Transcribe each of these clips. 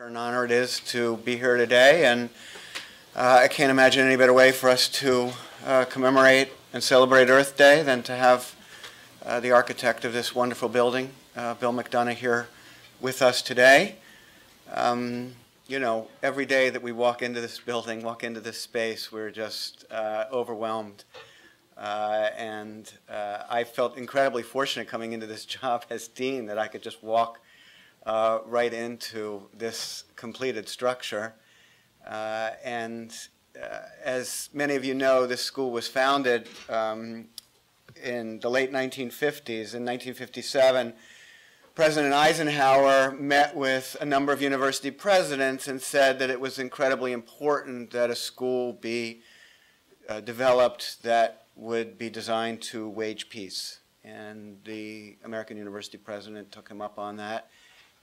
An honor it is to be here today, and I can't imagine any better way for us to commemorate and celebrate Earth Day than to have the architect of this wonderful building, Bill McDonough, here with us today. You know, every day that we walk into this building, walk into this space, we're just overwhelmed. I felt incredibly fortunate coming into this job as dean that I could just walk right into this completed structure. As many of you know, this school was founded in the late 1950s. In 1957, President Eisenhower met with a number of university presidents and said that it was incredibly important that a school be developed that would be designed to wage peace. And the American University president took him up on that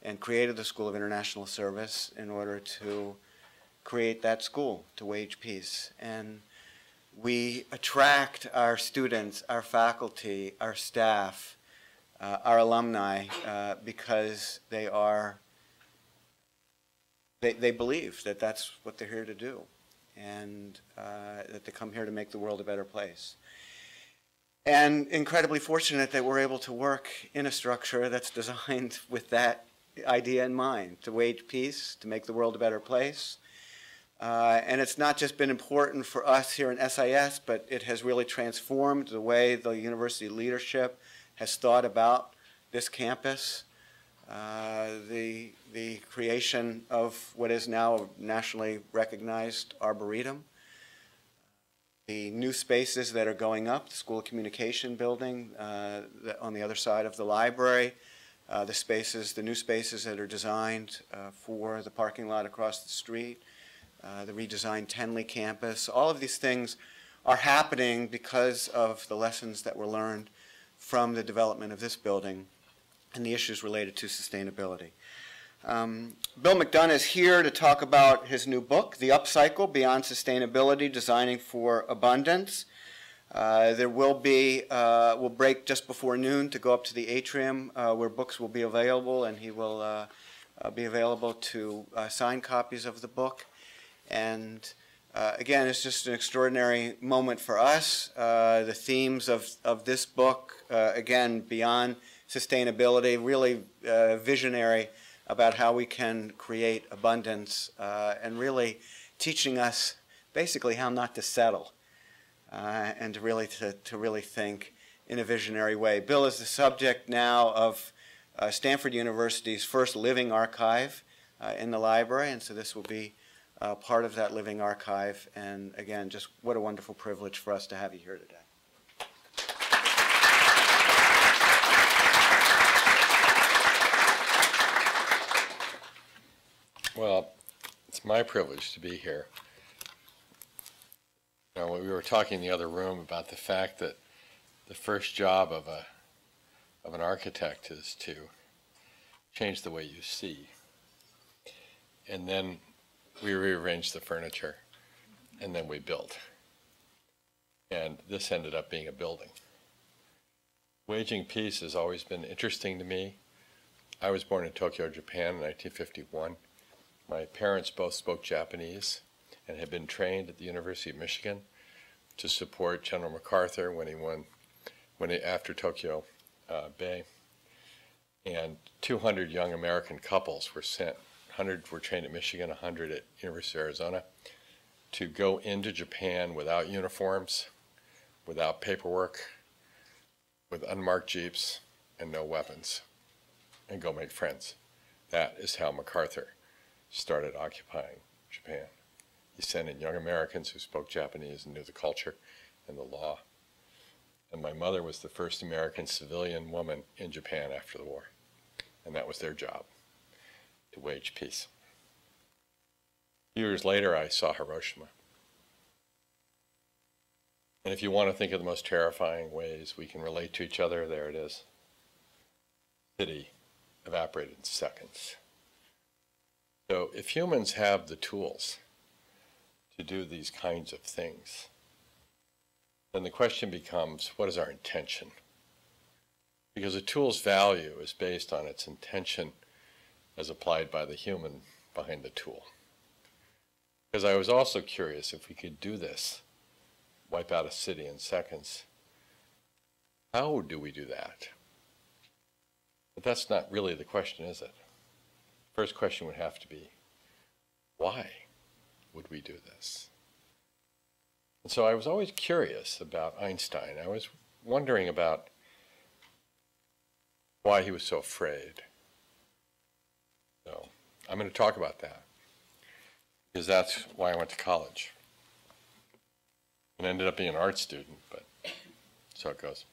and created the School of International Service in order to create that school to wage peace. And we attract our students, our faculty, our staff, our alumni because they believe that that's what they're here to do, and that they come here to make the world a better place. And incredibly fortunate that we're able to work in a structure that's designed with that idea in mind, to wage peace, to make the world a better place. And it's not just been important for us here in SIS, but it has really transformed the way the university leadership has thought about this campus. The creation of what is now a nationally recognized arboretum, the new spaces that are going up, the School of Communication building on the other side of the library, the new spaces that are designed for the parking lot across the street, the redesigned Tenley campus. All of these things are happening because of the lessons that were learned from the development of this building and the issues related to sustainability. Bill McDonough is here to talk about his new book, The Upcycle, Beyond Sustainability, Designing for Abundance. There will be, we'll break just before noon to go up to the atrium where books will be available, and he will be available to sign copies of the book. And again, it's just an extraordinary moment for us. The themes of this book, again, beyond sustainability, really visionary about how we can create abundance and really teaching us basically how not to settle. And to really think in a visionary way. Bill is the subject now of Stanford University's first living archive in the library, and so this will be part of that living archive. And again, just what a wonderful privilege for us to have you here today. Well, it's my privilege to be here. You know, we were talking in the other room about the fact that the first job of an architect is to change the way you see. And then we rearranged the furniture, and then we built. And this ended up being a building. Waging peace has always been interesting to me. I was born in Tokyo, Japan in 1951. My parents both spoke Japanese and had been trained at the University of Michigan to support General MacArthur after Tokyo Bay. And 200 young American couples were sent. 100 were trained at Michigan, 100 at University of Arizona, to go into Japan without uniforms, without paperwork, with unmarked jeeps and no weapons, and go make friends. That is how MacArthur started occupying Japan. He sent in young Americans who spoke Japanese and knew the culture and the law. And my mother was the first American civilian woman in Japan after the war. And that was their job, to wage peace. Years later, I saw Hiroshima. And if you want to think of the most terrifying ways we can relate to each other, there it is. City evaporated in seconds. So if humans have the tools to do these kinds of things, then the question becomes, what is our intention? Because a tool's value is based on its intention as applied by the human behind the tool. Because I was also curious if we could do this, wipe out a city in seconds. How do we do that? But that's not really the question, is it? First question would have to be, why would we do this? And so I was always curious about Einstein. I was wondering about why he was so afraid. So I'm going to talk about that, because that's why I went to college. And ended up being an art student, but that's how it goes.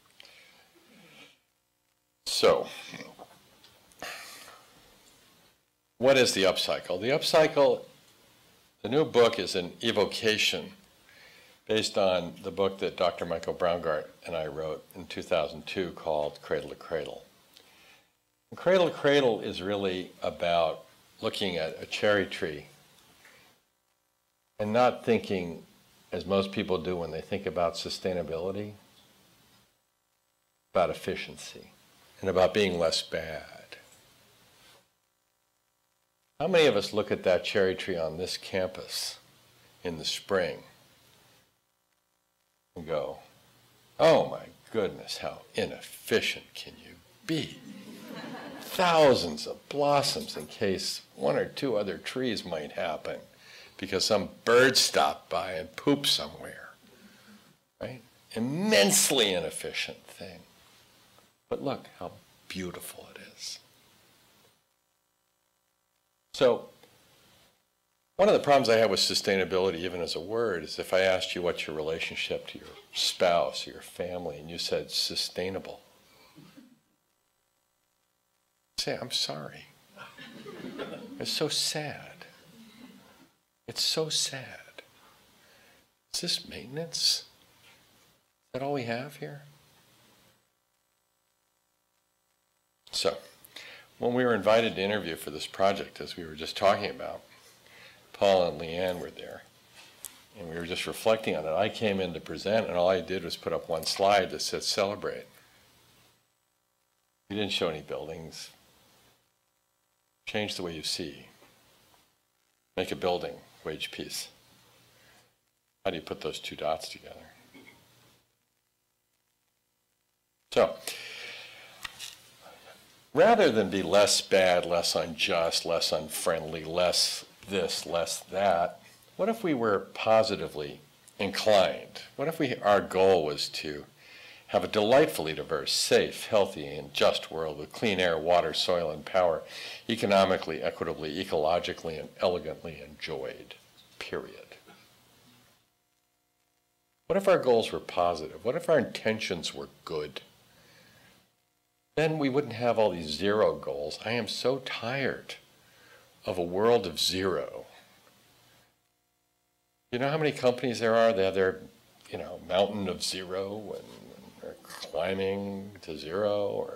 So, what is the upcycle? The upcycle, the new book is an evocation based on the book that Dr. Michael Braungart and I wrote in 2002 called Cradle to Cradle. And Cradle to Cradle is really about looking at a cherry tree and not thinking, as most people do when they think about sustainability, about efficiency and about being less bad. How many of us look at that cherry tree on this campus in the spring and go, oh my goodness, how inefficient can you be? Thousands of blossoms in case one or two other trees might happen because some bird stopped by and pooped somewhere, right? Immensely inefficient thing. But look how beautiful it is. So, one of the problems I have with sustainability, even as a word, is if I asked you what's your relationship to your spouse or your family, and you said sustainable, I'd say, I'm sorry. It's so sad. It's so sad. Is this maintenance? Is that all we have here? So, when we were invited to interview for this project, as we were just talking about, Paul and Leanne were there, and we were just reflecting on it. I came in to present, and all I did was put up one slide that said celebrate. We didn't show any buildings. Change the way you see. Make a building, wage peace. How do you put those two dots together? So, rather than be less bad, less unjust, less unfriendly, less this, less that, what if we were positively inclined? What if our goal was to have a delightfully diverse, safe, healthy, and just world with clean air, water, soil, and power, economically, equitably, ecologically, and elegantly enjoyed, period? What if our goals were positive? What if our intentions were good? Then we wouldn't have all these zero goals. I am so tired of a world of zero. You know how many companies there are? They have their, mountain of zero, and they're climbing to zero, or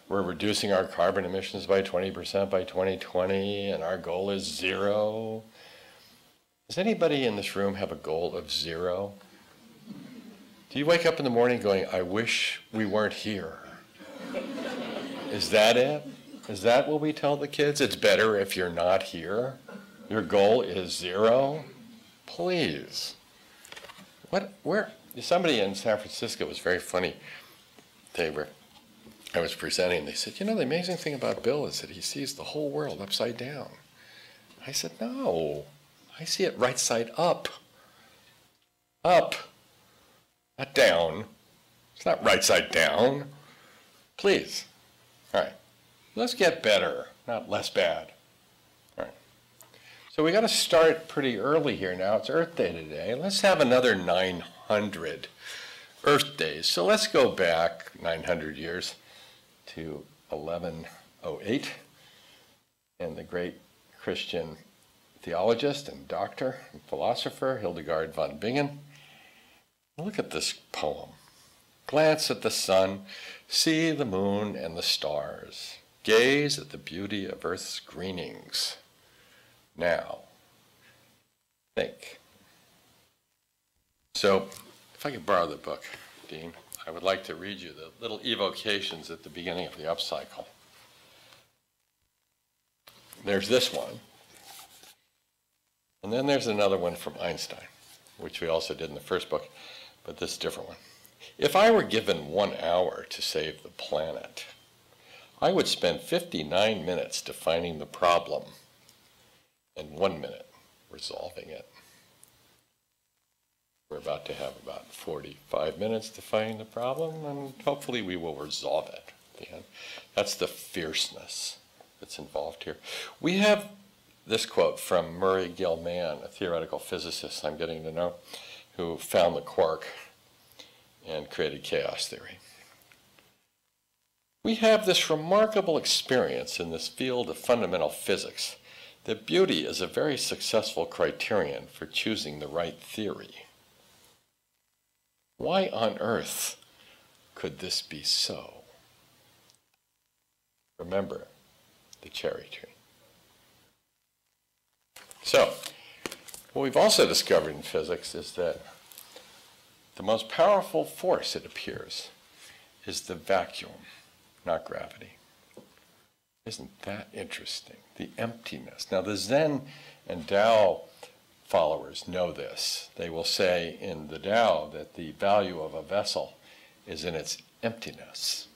we're reducing our carbon emissions by 20% by 2020, and our goal is zero. Does anybody in this room have a goal of zero? Do you wake up in the morning going, I wish we weren't here? Is that it? Is that what we tell the kids? It's better if you're not here? Your goal is zero? Please. Somebody in San Francisco was very funny. I was presenting, they said, the amazing thing about Bill is that he sees the whole world upside down. I said, no, I see it right side up. Up, not down. It's not right side down. Please. All right. Let's get better, not less bad. All right. So we got to start pretty early here now. It's Earth Day today. Let's have another 900 Earth Days. So let's go back 900 years to 1108, and the great Christian theologist and doctor and philosopher Hildegard von Bingen. Look at this poem. Glance at the sun, see the moon and the stars. Gaze at the beauty of Earth's greenings. Now, think. So, if I could borrow the book, Dean, I would like to read you the little evocations at the beginning of the Upcycle. There's this one. And then there's another one from Einstein, which we also did in the first book, but this is a different one. If I were given 1 hour to save the planet, I would spend 59 minutes defining the problem and 1 minute resolving it. We're about to have about 45 minutes defining the problem, and hopefully we will resolve it at the end. That's the fierceness that's involved here. We have this quote from Murray Gell-Mann, a theoretical physicist I'm getting to know, who found the quark and created chaos theory. We have this remarkable experience in this field of fundamental physics that beauty is a very successful criterion for choosing the right theory. Why on earth could this be so? Remember the cherry tree. So, what we've also discovered in physics is that the most powerful force, it appears, is the vacuum, not gravity. Isn't that interesting? The emptiness. Now, the Zen and Tao followers know this. They will say in the Tao that the value of a vessel is in its emptiness.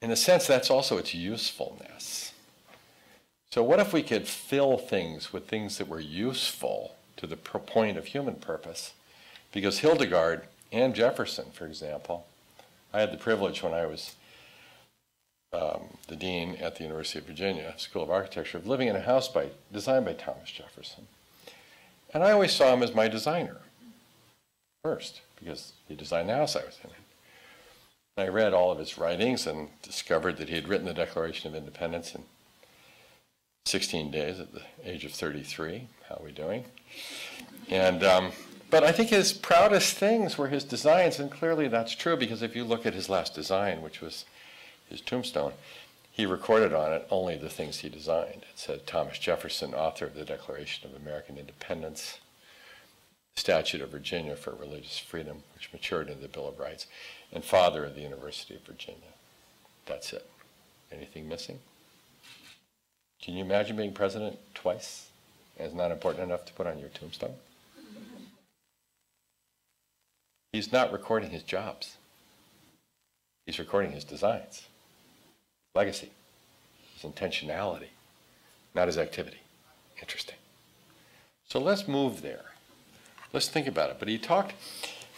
In a sense, that's also its usefulness. So what if we could fill things with things that were useful to the point of human purpose? Because Hildegard and Jefferson, for example, I had the privilege when I was the dean at the University of Virginia School of Architecture of living in a house designed by Thomas Jefferson. And I always saw him as my designer first, because he designed the house I was in. And I read all of his writings and discovered that he had written the Declaration of Independence in 16 days at the age of 33. How are we doing? And but I think his proudest things were his designs, and clearly that's true, because if you look at his last design, which was his tombstone, he recorded on it only the things he designed. It said Thomas Jefferson, author of the Declaration of American Independence, Statute of Virginia for Religious Freedom, which matured into the Bill of Rights, and father of the University of Virginia. That's it. Anything missing? Can you imagine being president twice? And it's not important enough to put on your tombstone? He's not recording his jobs. He's recording his designs, legacy, his intentionality, not his activity. Interesting. So let's move there. Let's think about it. But he talked,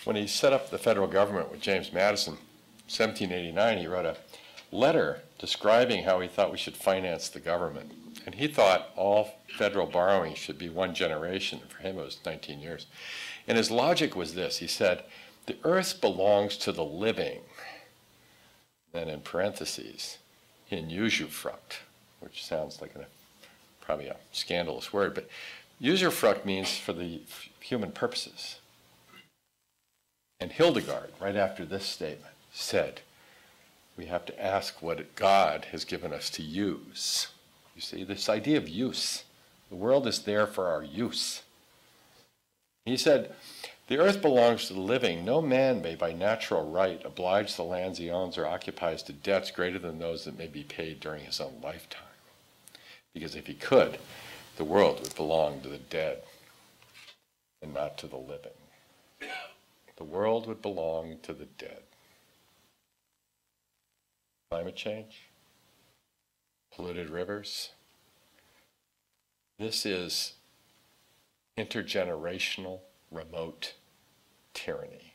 when he set up the federal government with James Madison, 1789, he wrote a letter describing how he thought we should finance the government. And he thought all federal borrowing should be 1 generation. For him, it was 19 years. And his logic was this. He said, the earth belongs to the living. Then in parentheses, in usufruct, which sounds like probably a scandalous word, but usufruct means for the human purposes. And Hildegard, right after this statement, said, we have to ask what God has given us to use. You see, this idea of use. The world is there for our use. He said, the earth belongs to the living. No man may by natural right oblige the lands he owns or occupies to debts greater than those that may be paid during his own lifetime. Because if he could, the world would belong to the dead and not to the living. The world would belong to the dead. Climate change, polluted rivers. This is intergenerational remote tyranny.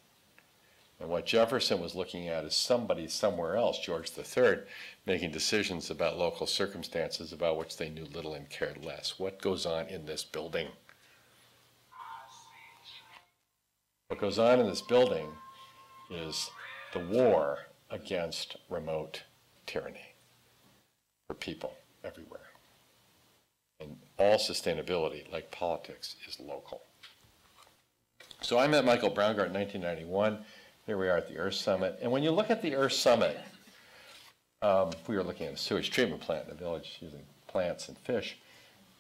And what Jefferson was looking at is somebody somewhere else, George III, making decisions about local circumstances about which they knew little and cared less. What goes on in this building? What goes on in this building is the war against remote tyranny for people everywhere. And all sustainability, like politics, is local. So I met Michael Braungart in 1991. Here we are at the Earth Summit. And when you look at the Earth Summit, we were looking at a sewage treatment plant in a village using plants and fish.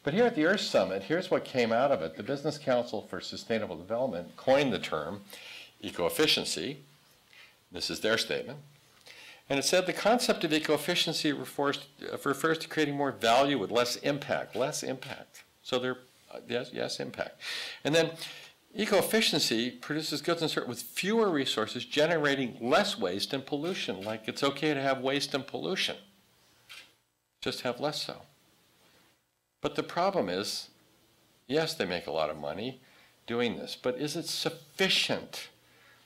But here at the Earth Summit, here's what came out of it. The Business Council for Sustainable Development coined the term eco-efficiency. This is their statement. And it said the concept of eco-efficiency refers to creating more value with less impact. Less impact. So they're, yes, impact. And then eco-efficiency produces goods and services with fewer resources, generating less waste and pollution. Like it's okay to have waste and pollution, just have less so. But the problem is, yes, they make a lot of money doing this, but is it sufficient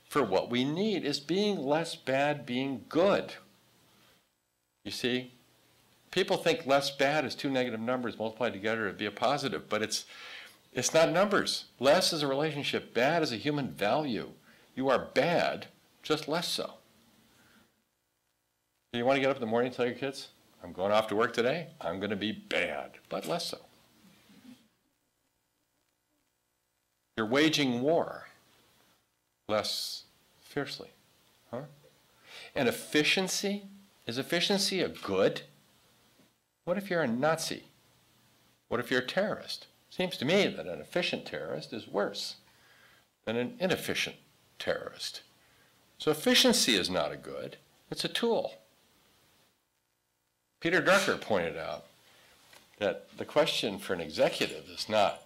for what we need? Is being less bad being good? You see, people think less bad is two negative numbers multiplied together to be a positive, but it's not numbers. Less is a relationship. Bad is a human value. You are bad, just less so. Do you want to get up in the morning and tell your kids, I'm going off to work today, I'm going to be bad, but less so. You're waging war less fiercely. Huh? And efficiency, is efficiency a good? What if you're a Nazi? What if you're a terrorist? Seems to me that an efficient terrorist is worse than an inefficient terrorist. So efficiency is not a good, it's a tool. Peter Drucker pointed out that the question for an executive is not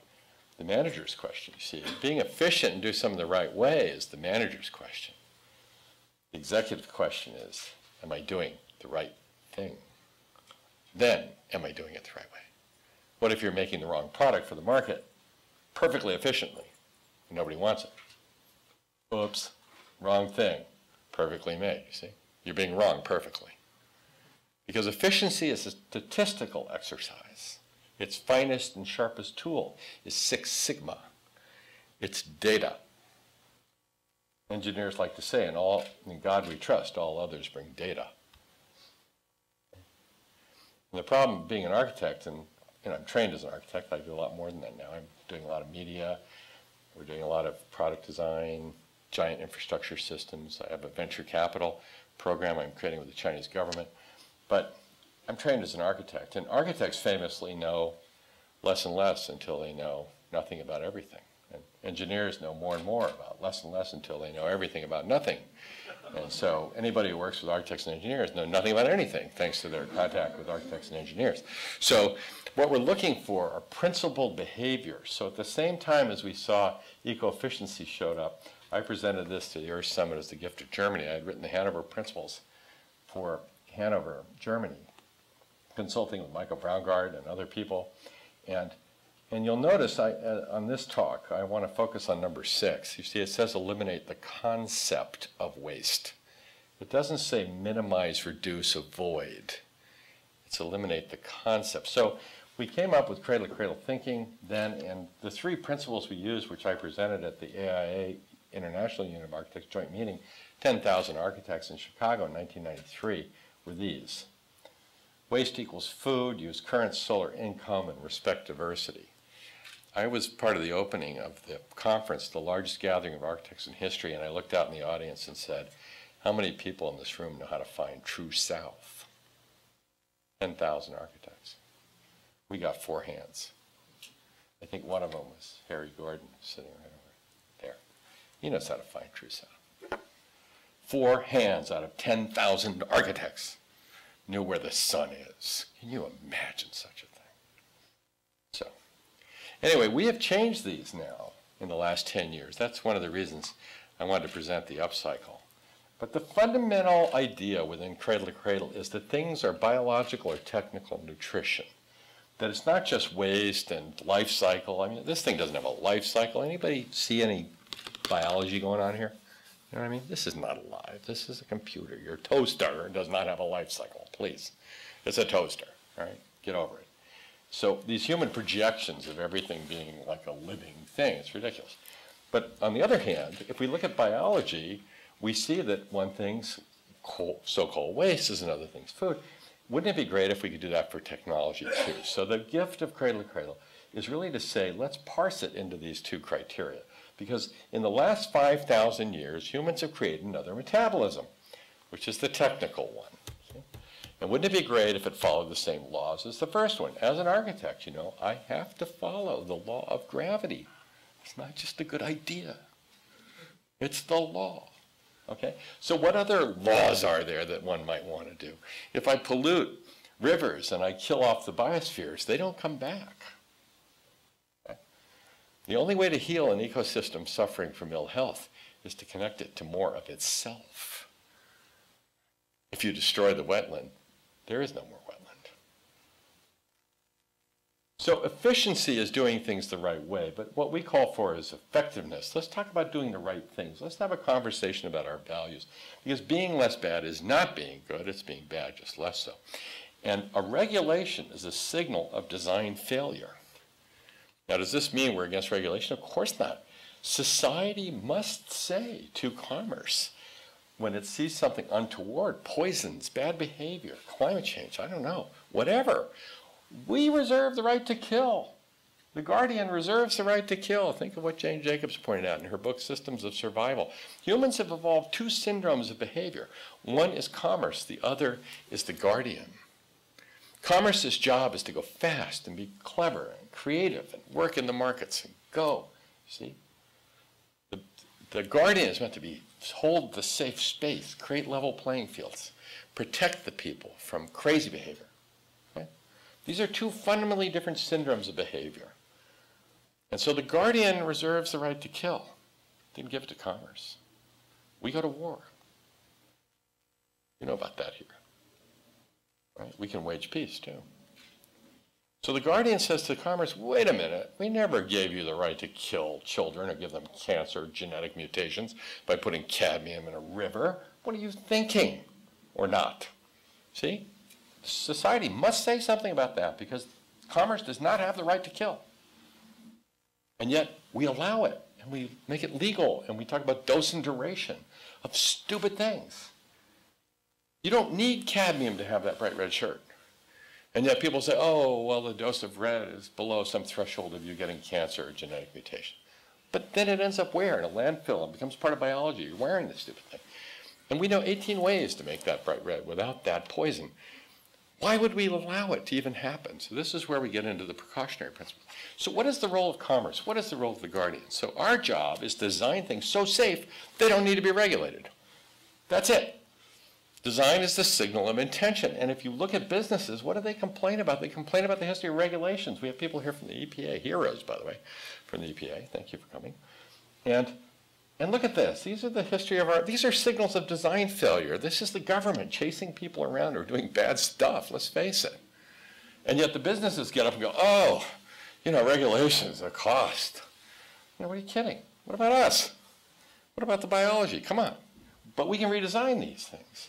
the manager's question. You see, being efficient and do something the right way is the manager's question. The executive question is, am I doing the right thing? Then, am I doing it the right way? What if you're making the wrong product for the market perfectly efficiently and nobody wants it? Oops, wrong thing, perfectly made, you see? You're being wrong perfectly. Because efficiency is a statistical exercise. Its finest and sharpest tool is 6 sigma. It's data. Engineers like to say, in God we trust, all others bring data. And the problem being an architect, and I'm trained as an architect, I do a lot more than that now. I'm doing a lot of media, we're doing a lot of product design, giant infrastructure systems. I have a venture capital program I'm creating with the Chinese government. But I'm trained as an architect, and architects famously know less and less until they know nothing about everything. And engineers know more and more about less and less until they know everything about nothing. And so anybody who works with architects and engineers know nothing about anything thanks to their contact with architects and engineers. So what we're looking for are principled behaviors. So at the same time as we saw eco-efficiency showed up, I presented this to the Earth Summit as the gift of Germany. I had written the Hanover Principles for Hanover, Germany, consulting with Michael Braungart and other people. And you'll notice on this talk, I want to focus on number 6. You see, it says eliminate the concept of waste. It doesn't say minimize, reduce, avoid. It's eliminate the concept. So we came up with cradle-to-cradle thinking then, and the 3 principles we used, which I presented at the AIA International Union of Architects joint meeting, 10,000 architects in Chicago in 1993, were these. Waste equals food, use current solar income, and respect diversity. I was part of the opening of the conference, the largest gathering of architects in history, and I looked out in the audience and said, how many people in this room know how to find true south? 10,000 architects. We got 4 hands. I think one of them was Harry Gordon, sitting right over there. He knows how to find true south. 4 hands out of 10,000 architects knew where the sun is. Can you imagine such a thing? So, anyway, we have changed these now in the last 10 years. That's one of the reasons I wanted to present the Upcycle. But the fundamental idea within Cradle to Cradle is that things are biological or technical nutrition. That it's not just waste and life cycle. I mean, this thing doesn't have a life cycle. Anybody see any biology going on here? You know what I mean? This is not alive. This is a computer. Your toaster does not have a life cycle, please. It's a toaster, all right? Get over it. So these human projections of everything being like a living thing, it's ridiculous. But on the other hand, if we look at biology, we see that one thing's so-called waste is another thing's food. Wouldn't it be great if we could do that for technology too? So the gift of Cradle to Cradle is really to say, let's parse it into these 2 criteria. Because in the last 5,000 years, humans have created another metabolism, which is the technical one. Okay? And wouldn't it be great if it followed the same laws as the first one? As an architect, you know, I have to follow the law of gravity. It's not just a good idea. It's the law. Okay? So what other laws are there that one might want to do? If I pollute rivers and I kill off the biospheres, they don't come back. The only way to heal an ecosystem suffering from ill health is to connect it to more of itself. If you destroy the wetland, there is no more wetland. So efficiency is doing things the right way, but what we call for is effectiveness. Let's talk about doing the right things. Let's have a conversation about our values, because being less bad is not being good, it's being bad, just less so. And a regulation is a signal of design failure. Now, does this mean we're against regulation? Of course not. Society must say to commerce, when it sees something untoward, poisons, bad behavior, climate change, I don't know, whatever, we reserve the right to kill. The Guardian reserves the right to kill. Think of what Jane Jacobs pointed out in her book, Systems of Survival. Humans have evolved two syndromes of behavior. One is commerce, the other is the Guardian. Commerce's job is to go fast and be clever and creative and work in the markets and go. See? The Guardian is meant to be hold the safe space, create level playing fields, protect the people from crazy behavior. Okay? These are two fundamentally different syndromes of behavior. And so the Guardian reserves the right to kill. Didn't give it to commerce. We go to war. You know about that here. Right? We can wage peace too. So the Guardian says to commerce, wait a minute, we never gave you the right to kill children or give them cancer or genetic mutations by putting cadmium in a river. What are you thinking? Or not? See? Society must say something about that, because commerce does not have the right to kill. And yet we allow it, and we make it legal, and we talk about dose and duration of stupid things. You don't need cadmium to have that bright red shirt. And yet people say, oh, well, the dose of red is below some threshold of you getting cancer or genetic mutation. But then it ends up where? In a landfill and becomes part of biology. You're wearing this stupid thing. And we know 18 ways to make that bright red without that poison. Why would we allow it to even happen? So this is where we get into the precautionary principle. So what is the role of commerce? What is the role of the Guardian? So our job is to design things so safe they don't need to be regulated. That's it. Design is the signal of intention. And if you look at businesses, what do they complain about? They complain about the history of regulations. We have people here from the EPA, heroes, by the way, from the EPA. Thank you for coming. And look at this. These are the history of these are signals of design failure. This is the government chasing people around who are doing bad stuff, let's face it. And yet the businesses get up and go, oh, you know, regulations, a cost. You know, what are you kidding? What about us? What about the biology? Come on. But we can redesign these things.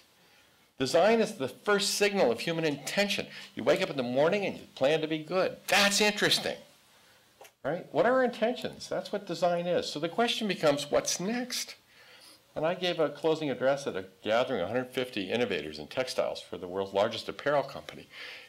Design is the first signal of human intention. You wake up in the morning and you plan to be good. That's interesting, right? What are our intentions? That's what design is. So the question becomes, what's next? And I gave a closing address at a gathering of 150 innovators in textiles for the world's largest apparel company.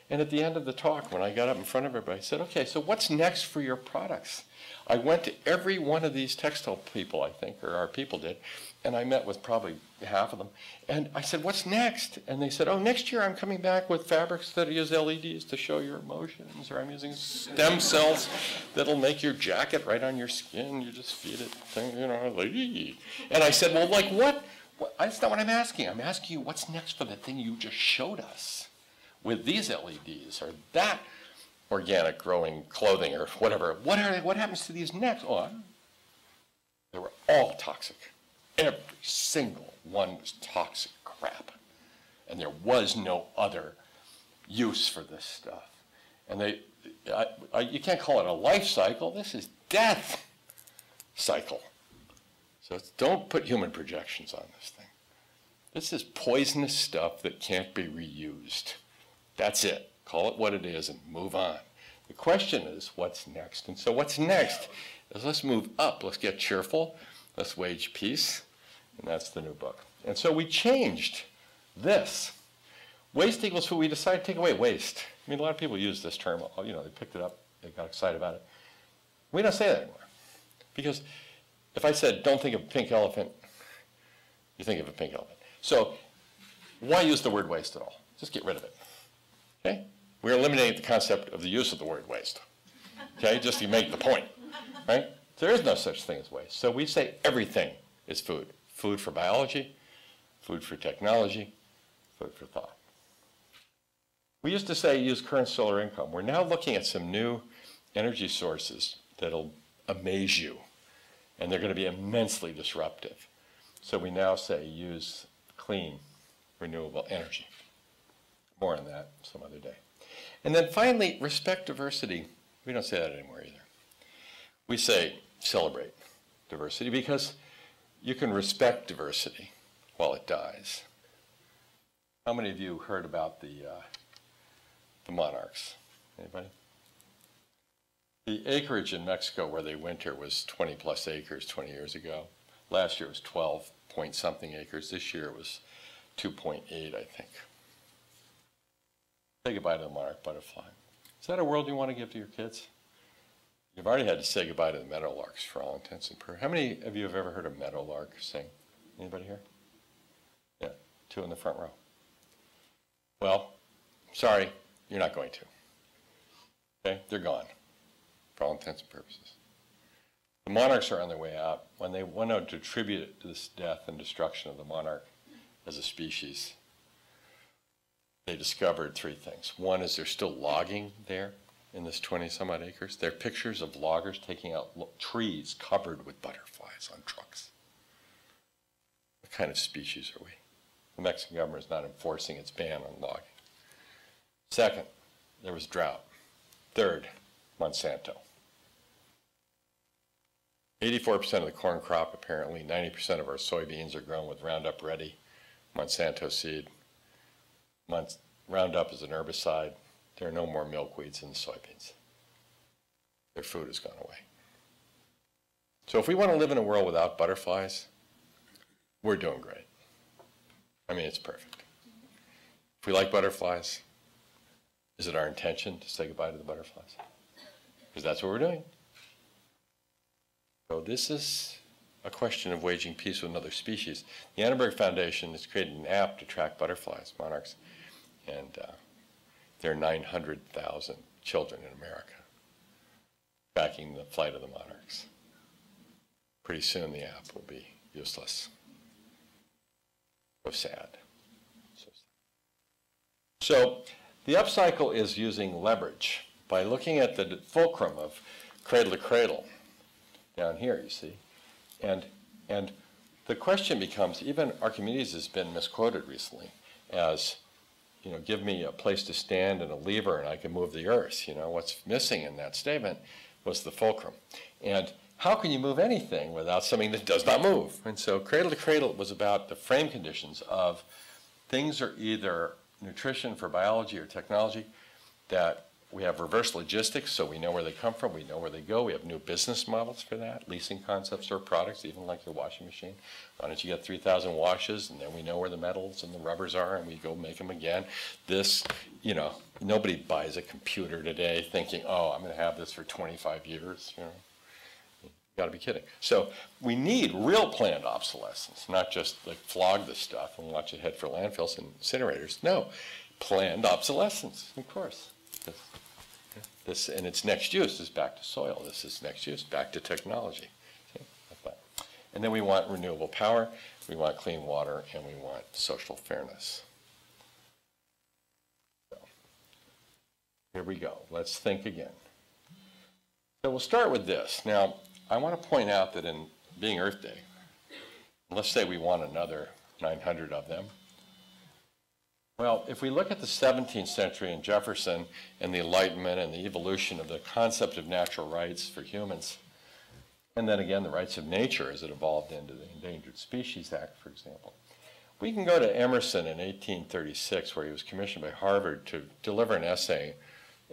And at the end of the talk, when I got up in front of everybody, I said, okay, so what's next for your products? I went to every one of these textile people, I think, or our people did, and I met with probably half of them. And I said, what's next? And they said, oh, next year I'm coming back with fabrics that use LEDs to show your emotions, or I'm using stem cells that'll make your jacket right on your skin. You just feed it, you know. And I said, well, like what? That's not what I'm asking. I'm asking you, what's next for the thing you just showed us with these LEDs, or that organic growing clothing, or whatever. What happens to these next? Oh, they were all toxic. Every single one was toxic crap. And there was no other use for this stuff. And you can't call it a life cycle. This is death cycle. So don't put human projections on this thing. This is poisonous stuff that can't be reused. That's it. Call it what it is and move on. The question is, what's next? And so what's next is let's move up. Let's get cheerful. Let's wage peace. And that's the new book. And so we changed this. Waste equals food. We decided to take away waste. I mean, a lot of people use this term. You know, they picked it up. They got excited about it. We don't say that anymore. Because if I said, don't think of a pink elephant, you think of a pink elephant. So why use the word waste at all? Just get rid of it. Okay? We're eliminating the concept of the use of the word waste. Okay? Just to make the point. Right? There is no such thing as waste. So we say everything is food. Food for biology, food for technology, food for thought. We used to say use current solar income. We're now looking at some new energy sources that'll amaze you, and they're going to be immensely disruptive. So we now say use clean, renewable energy. More on that some other day. And then finally, respect diversity. We don't say that anymore either. We say celebrate diversity because you can respect diversity while it dies. How many of you heard about the monarchs? Anybody? The acreage in Mexico where they winter was 20 plus acres 20 years ago. Last year it was 12 point something acres. This year it was 2.8, I think. Say goodbye to the monarch butterfly. Is that a world you want to give to your kids? You've already had to say goodbye to the meadowlarks for all intents and purposes. How many of you have ever heard a meadowlark sing? Anybody here? Yeah, 2 in the front row. Well, sorry, you're not going to. Okay, they're gone for all intents and purposes. The monarchs are on their way out. When they went out to attribute this death and destruction of the monarch as a species, they discovered 3 things. One is there's still logging there in this 20-some-odd acres. There are pictures of loggers taking out trees covered with butterflies on trucks. What kind of species are we? The Mexican government is not enforcing its ban on logging. Second, there was drought. Third, Monsanto. 84% of the corn crop, apparently, 90% of our soybeans are grown with Roundup Ready, Monsanto seed. Roundup is an herbicide. There are no more milkweeds in the soybeans. Their food has gone away. So if we want to live in a world without butterflies, we're doing great. I mean, it's perfect. If we like butterflies, is it our intention to say goodbye to the butterflies? Because that's what we're doing. So this is a question of waging peace with another species. The Annenberg Foundation has created an app to track butterflies, monarchs, and there are 900,000 children in America tracking the flight of the monarchs. Pretty soon the app will be useless. So sad. So sad. So the upcycle is using leverage by looking at the fulcrum of cradle to cradle down here, you see. And the question becomes, even Archimedes has been misquoted recently as, you know, give me a place to stand and a lever and I can move the earth. You know, what's missing in that statement was the fulcrum. And how can you move anything without something that does not move? And so Cradle to Cradle was about the frame conditions of things are either nutrition for biology or technology, that we have reverse logistics, so we know where they come from, we know where they go, we have new business models for that, leasing concepts or products, even like your washing machine. Why don't you get 3,000 washes, and then we know where the metals and the rubbers are, and we go make them again. This, you know, nobody buys a computer today thinking, oh, I'm going to have this for 25 years, you know. Got to be kidding. So we need real planned obsolescence, not just like flog this stuff and watch it head for landfills and incinerators. No, planned obsolescence, of course. This and its next use is back to soil. This is next use back to technology. Okay? And then we want renewable power, we want clean water, and we want social fairness. So here we go. Let's think again. So we'll start with this. Now, I want to point out that in being Earth Day, let's say we want another 900 of them. Well, if we look at the 17th century and Jefferson and the Enlightenment and the evolution of the concept of natural rights for humans, and then again the rights of nature as it evolved into the Endangered Species Act, for example, we can go to Emerson in 1836, where he was commissioned by Harvard to deliver an essay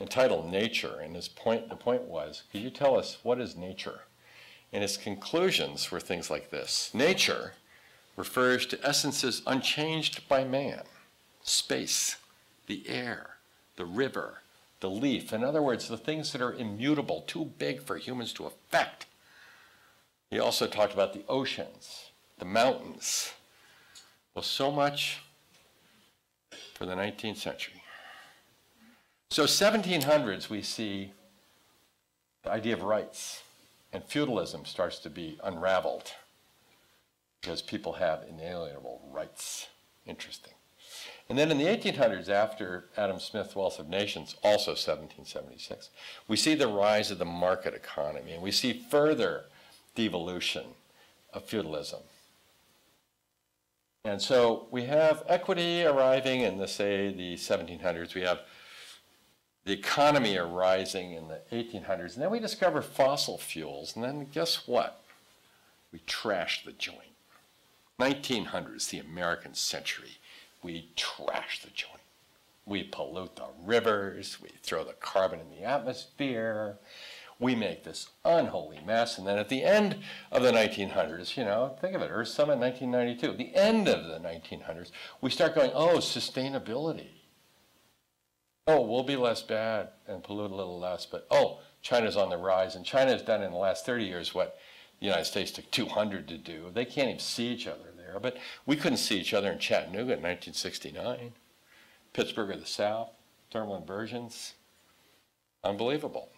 entitled Nature, and the point was, could you tell us what is nature? And his conclusions were things like this. Nature refers to essences unchanged by man. Space, the air, the river, the leaf. In other words, the things that are immutable, too big for humans to affect. He also talked about the oceans, the mountains. Well, so much for the 19th century. So 1700s, we see the idea of rights, and feudalism starts to be unraveled because people have inalienable rights. Interesting. And then in the 1800s, after Adam Smith's Wealth of Nations, also 1776, we see the rise of the market economy, and we see further devolution of feudalism. And so we have equity arriving in, say, the 1700s. We have the economy arising in the 1800s. And then we discover fossil fuels. And then guess what? We trash the joint. 1900s, the American century. We trash the joint. We pollute the rivers. We throw the carbon in the atmosphere. We make this unholy mess. And then at the end of the 1900s, you know, think of it, Earth Summit 1992, the end of the 1900s, we start going, oh, sustainability. Oh, we'll be less bad and pollute a little less, but oh, China's on the rise, and China has done in the last 30 years what the United States took 200 to do. They can't even see each other there, but we couldn't see each other in Chattanooga in 1969. Pittsburgh of the South, thermal inversions, unbelievable.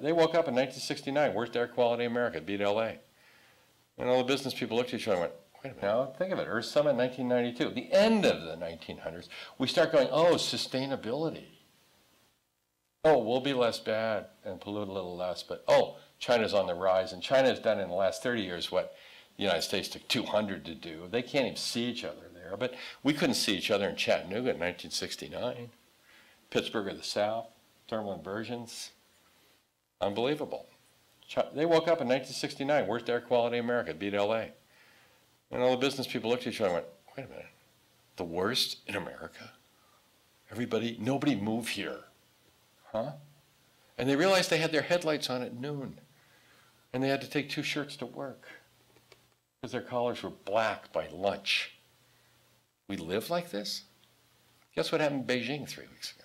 They woke up in 1969, worst air quality in America, beat LA. And all the business people looked at each other and went, wait a minute, now think of it, Earth Summit 1992, the end of the 1900s, we start going, oh, sustainability. Oh, we'll be less bad and pollute a little less, but oh, China's on the rise, and China has done in the last 30 years what the United States took 200 to do. They can't even see each other there, but we couldn't see each other in Chattanooga in 1969. Pittsburgh of the South, thermal inversions, unbelievable. They woke up in 1969, worst air quality in America, beat LA. And all the business people looked at each other and went, wait a minute, the worst in America? Everybody, nobody move here, huh? And they realized they had their headlights on at noon, and they had to take 2 shirts to work because their collars were black by lunch. We live like this? Guess what happened in Beijing 3 weeks ago?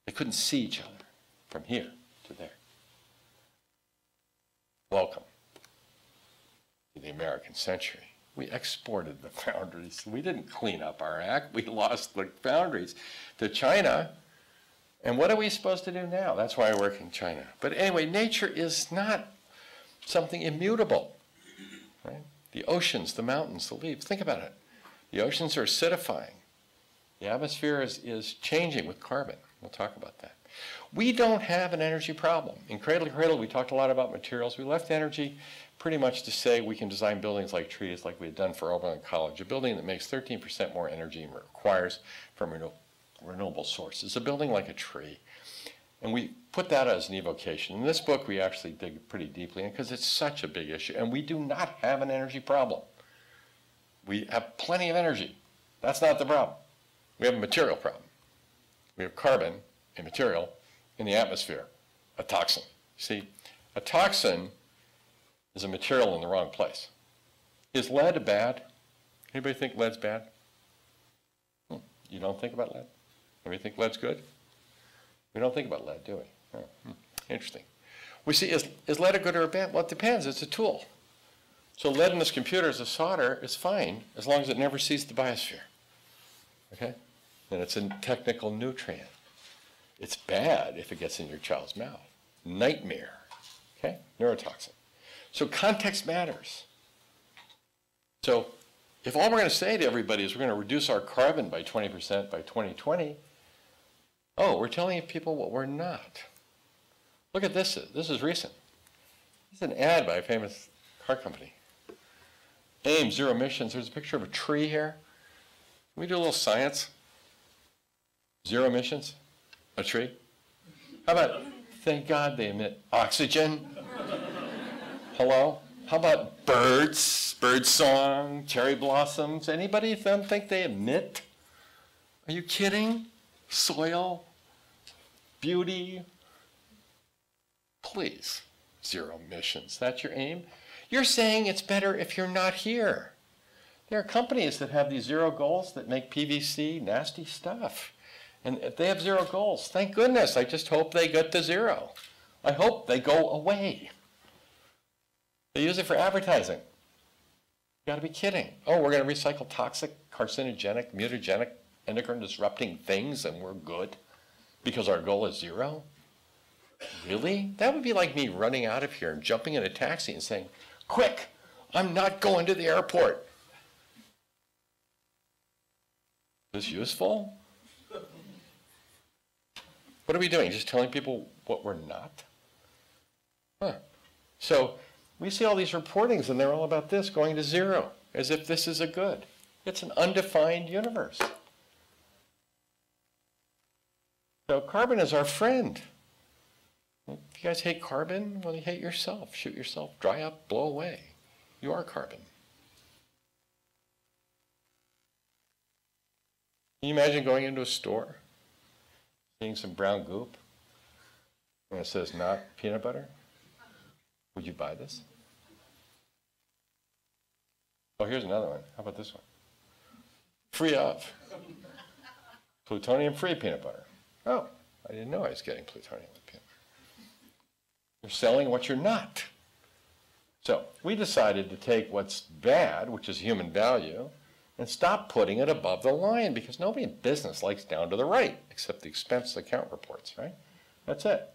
They couldn't see each other from here to there. Welcome to the American century. We exported the foundries. We didn't clean up our act. We lost the foundries to China. And what are we supposed to do now? That's why I work in China. But anyway, nature is not something immutable. Right? The oceans, the mountains, the leaves. Think about it. The oceans are acidifying. The atmosphere is changing with carbon. We'll talk about that. We don't have an energy problem. In Cradle to Cradle, we talked a lot about materials. We left energy pretty much to say we can design buildings like trees, like we had done for Oberlin College, a building that makes 13% more energy and requires from renewable sources, a building like a tree. And we put that as an evocation. In this book, we actually dig pretty deeply in because it's such a big issue. And we do not have an energy problem. We have plenty of energy. That's not the problem. We have a material problem. We have carbon, a material, in the atmosphere, a toxin. See, a toxin is a material in the wrong place. Is lead bad? Anybody think lead's bad? You don't think about lead? Anybody think lead's good? We don't think about lead, do we? Oh, interesting. We see, is lead a good or a bad? Well, it depends. It's a tool. So lead in this computer as a solder is fine as long as it never sees the biosphere. Okay? And it's a technical nutrient. It's bad if it gets in your child's mouth. Nightmare. Okay? Neurotoxin. So context matters. So if all we're going to say to everybody is we're going to reduce our carbon by 20% by 2020, oh, we're telling people what we're not. Look at this. This is recent. This is an ad by a famous car company. AIM, zero emissions. There's a picture of a tree here. Can we do a little science? Zero emissions? A tree? How about, thank God they emit oxygen? Hello? How about birds? Bird song, cherry blossoms? Anybody of them think they emit? Are you kidding? Soil? Beauty? Please, zero emissions. That's your aim? You're saying it's better if you're not here. There are companies that have these zero goals that make PVC nasty stuff. And if they have zero goals, thank goodness. I just hope they get to zero. I hope they go away. They use it for advertising. You got to be kidding. Oh, we're going to recycle toxic, carcinogenic, mutagenic, endocrine disrupting things and we're good because our goal is zero? Really? That would be like me running out of here and jumping in a taxi and saying, quick, I'm not going to the airport. Is this useful? What are we doing? Just telling people what we're not? Huh. So we see all these reportings and they're all about this going to zero, as if this is a good. It's an undefined universe. So carbon is our friend. If you guys hate carbon, well, you hate yourself. Shoot yourself, dry up, blow away. You are carbon. Can you imagine going into a store, seeing some brown goop, and it says not peanut butter? Would you buy this? Oh, here's another one. How about this one? Free of. Plutonium-free peanut butter. Oh, I didn't know I was getting plutonium with peanut butter. You're selling what you're not. So we decided to take what's bad, which is human value, and stop putting it above the line, because nobody in business likes down to the right, except the expense account reports, right? That's it.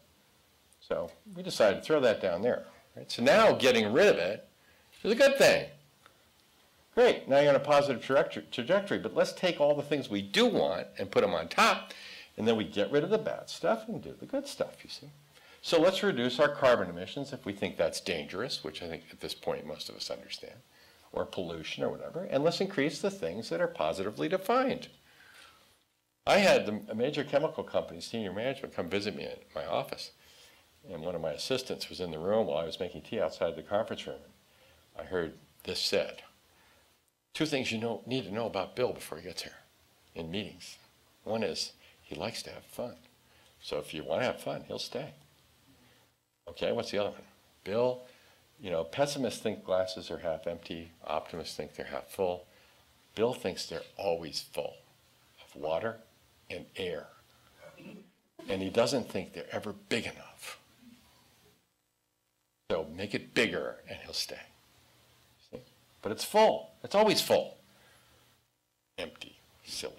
So we decided to throw that down there. Right? So now getting rid of it is a good thing. Great, now you're on a positive trajectory, but let's take all the things we do want and put them on top, and then we get rid of the bad stuff and do the good stuff, you see. So let's reduce our carbon emissions if we think that's dangerous, which I think at this point most of us understand, or pollution or whatever, and let's increase the things that are positively defined. I had a major chemical company, senior management, come visit me at my office, and one of my assistants was in the room while I was making tea outside the conference room. I heard this said: 2 things you need to know about Bill before he gets here in meetings. One is he likes to have fun. So if you want to have fun, he'll stay. Okay, what's the other one? Bill, pessimists think glasses are half empty. Optimists think they're half full. Bill thinks they're always full of water and air. And he doesn't think they're ever big enough. So make it bigger and he'll stay. See? But it's full. It's always full. Empty. Silly.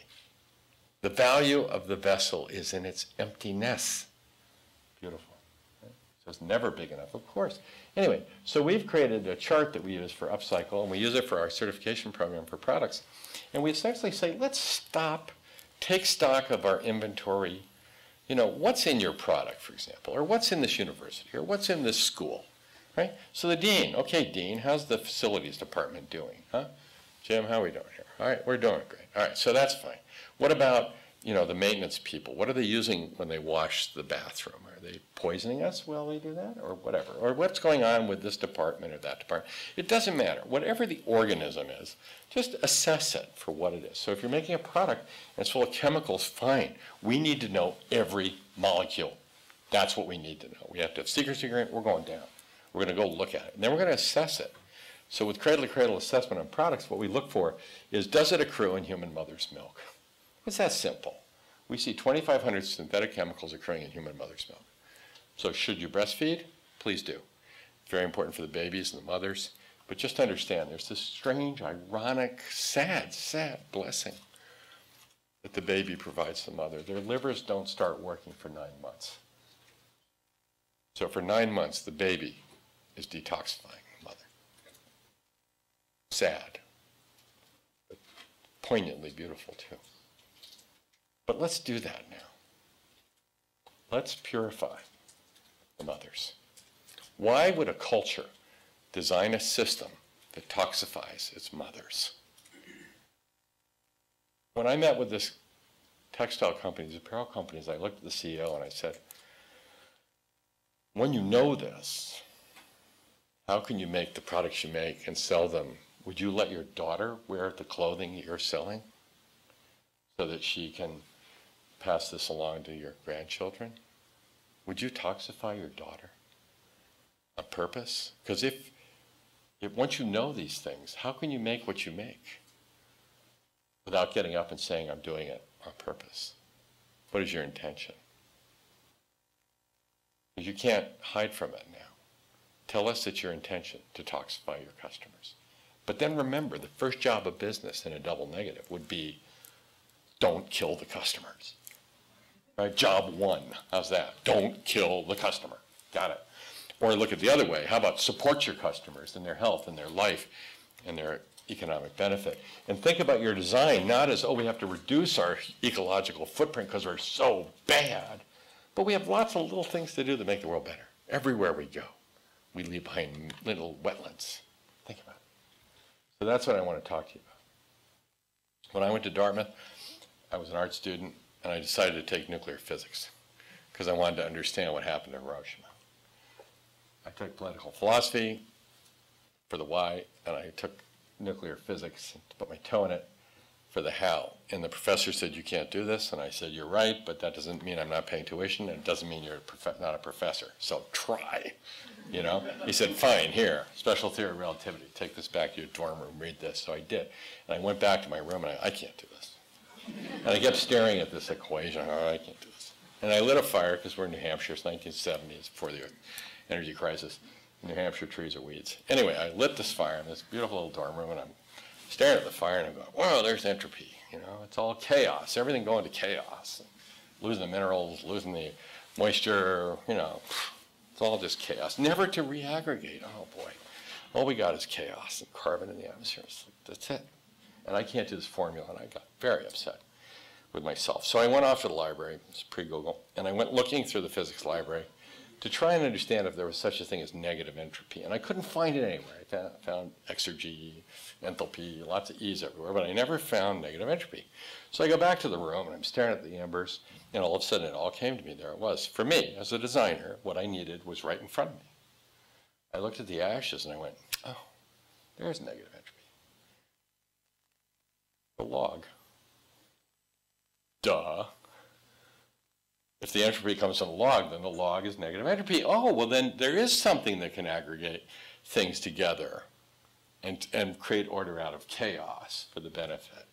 The value of the vessel is in its emptiness. Beautiful. Right? So it's never big enough, of course. Anyway, so we've created a chart that we use for Upcycle, and we use it for our certification program for products. And we essentially say, let's stop, take stock of our inventory. What's in your product, for example, or what's in this university, or what's in this school, right? So the dean, okay, dean, how's the facilities department doing, huh? Jim, how are we doing here? All right, we're doing great. All right, so that's fine. What about, the maintenance people? What are they using when they wash the bathroom? Are they poisoning us while they do that, or whatever? Or what's going on with this department or that department? It doesn't matter. Whatever the organism is, just assess it for what it is. So if you're making a product and it's full of chemicals, fine. We need to know every molecule. That's what we need to know. We have to have secrecy agreement. We're going down. We're going to go look at it. And then we're going to assess it. So with cradle-to-cradle assessment on products, what we look for is, does it accrue in human mother's milk? It's that simple. We see 2,500 synthetic chemicals occurring in human mother's milk. So should you breastfeed? Please do. Very important for the babies and the mothers. But just understand, there's this strange, ironic, sad blessing that the baby provides the mother. Their livers don't start working for 9 months. So for 9 months, the baby is detoxifying the mother. Sad, but poignantly beautiful too. But let's do that now. Let's purify the mothers. Why would a culture design a system that toxifies its mothers? When I met with this textile companies, apparel companies, I looked at the CEO and I said, when you know this, how can you make the products you make and sell them? Would you let your daughter wear the clothing you're selling so that she can pass this along to your grandchildren? Would you toxify your daughter on purpose? Because if once you know these things, how can you make what you make without getting up and saying, I'm doing it on purpose? What is your intention? Because you can't hide from it now. Tell us it's your intention to toxify your customers. But then remember, the first job of business in a double negative would be, don't kill the customers. Right? Job 1, how's that? Don't kill the customer. Got it. Or look at the other way. How about support your customers in their health and their life and their economic benefit. And think about your design not as, oh, we have to reduce our ecological footprint because we're so bad, but we have lots of little things to do to make the world better. Everywhere we go, we leave behind little wetlands. Think about it. So that's what I want to talk to you about. When I went to Dartmouth, I was an art student, and I decided to take nuclear physics because I wanted to understand what happened to Hiroshima. I took political philosophy for the why, and I took nuclear physics to put my toe in it for the how. And the professor said, you can't do this. And I said, you're right, but that doesn't mean I'm not paying tuition, and it doesn't mean you're not a professor. So try, you know? He said, fine, here, special theory of relativity. Take this back to your dorm room, read this. So I did. And I went back to my room, and I can't do this. And I kept staring at this equation. Oh, I can't do this. And I lit a fire, because we're in New Hampshire. It's 1970s, before the energy crisis. New Hampshire trees are weeds. Anyway, I lit this fire in this beautiful little dorm room, and I'm staring at the fire, and I'm going, whoa, there's entropy. You know, it's all chaos. Everything going to chaos. Losing the minerals, losing the moisture, you know, it's all just chaos. Never to reaggregate. Oh, boy. All we got is chaos and carbon in the atmosphere. It's like, that's it. And I can't do this formula, and I got very upset with myself. So I went off to the library, it's pre-Google, and I went looking through the physics library to try and understand if there was such a thing as negative entropy. And I couldn't find it anywhere. I found exergy, enthalpy, lots of E's everywhere, but I never found negative entropy. So I go back to the room, and I'm staring at the embers, and all of a sudden it all came to me. There it was. For me, as a designer, what I needed was right in front of me. I looked at the ashes, and I went, oh, there's negative entropy. The log. Duh. If the entropy comes from the log, then the log is negative entropy. Oh, well then there is something that can aggregate things together and create order out of chaos for the benefit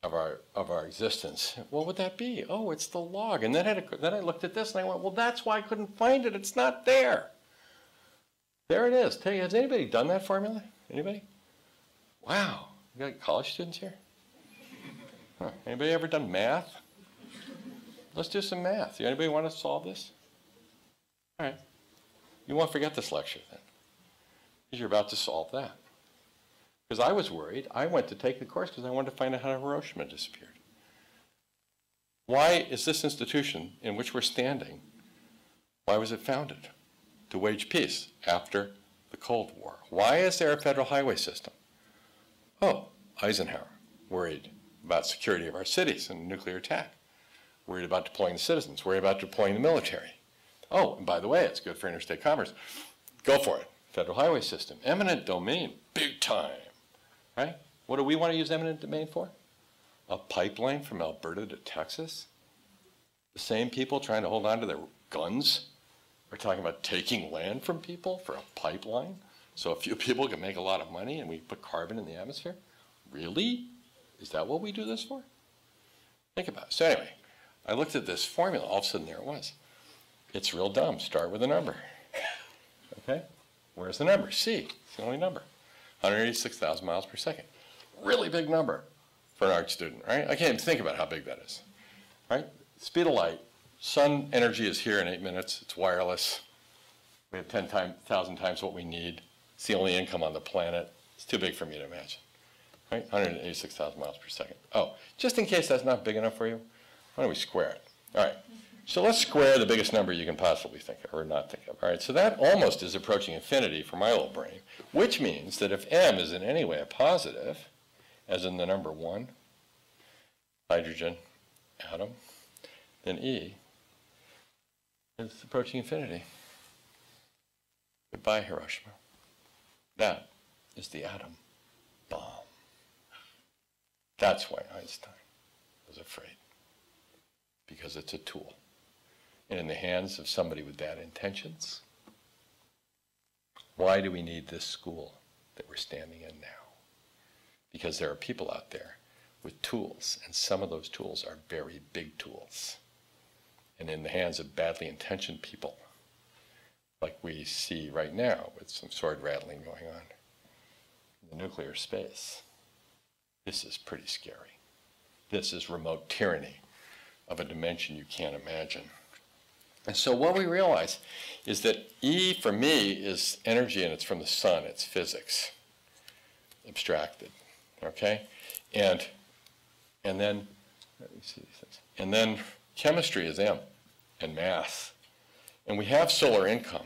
of our existence. What would that be? Oh, it's the log. And then I looked at this and I went, well, that's why I couldn't find it. It's not there. There it is. Has anybody done that formula? Anybody? Wow. You got college students here? Huh. Anybody ever done math? Let's do some math. Anybody want to solve this? All right. You won't forget this lecture then, because you're about to solve that. Because I was worried. I went to take the course because I wanted to find out how Hiroshima disappeared. Why is this institution in which we're standing, why was it founded? To wage peace after the Cold War. Why is there a federal highway system? Oh, Eisenhower worried about security of our cities and nuclear attack. Worried about deploying the citizens, worried about deploying the military. Oh, and by the way, it's good for interstate commerce. Go for it. Federal highway system. Eminent domain, big time. Right? What do we want to use eminent domain for? A pipeline from Alberta to Texas? The same people trying to hold on to their guns are talking about taking land from people for a pipeline so a few people can make a lot of money and we put carbon in the atmosphere? Really? Is that what we do this for? Think about it. So anyway, I looked at this formula, all of a sudden there it was. It's real dumb. Start with a number. Okay? Where's the number? C. It's the only number. 186,000 miles per second. Really big number for an art student, right? I can't even think about how big that is. Right? Speed of light. Sun energy is here in 8 minutes. It's wireless. We have 10,000 times what we need. It's the only income on the planet. It's too big for me to imagine. Right? 186,000 miles per second. Oh, just in case that's not big enough for you, why don't we square it? All right, so let's square the biggest number you can possibly think of or not think of. All right, so that almost is approaching infinity for my little brain, which means that if m is in any way a positive, as in the number 1, hydrogen atom, then E is approaching infinity. Goodbye, Hiroshima. That is the atom bomb. That's why Einstein was afraid. Because it's a tool. And in the hands of somebody with bad intentions, why do we need this school that we're standing in now? Because there are people out there with tools, and some of those tools are very big tools. And in the hands of badly intentioned people, like we see right now with some sword rattling going on in the nuclear space, this is pretty scary. This is remote tyranny of a dimension you can't imagine. And so what we realize is that E for me is energy and it's from the sun, it's physics. abstracted, okay? And then, let me see these things. And then chemistry is M, and math. And we have solar income,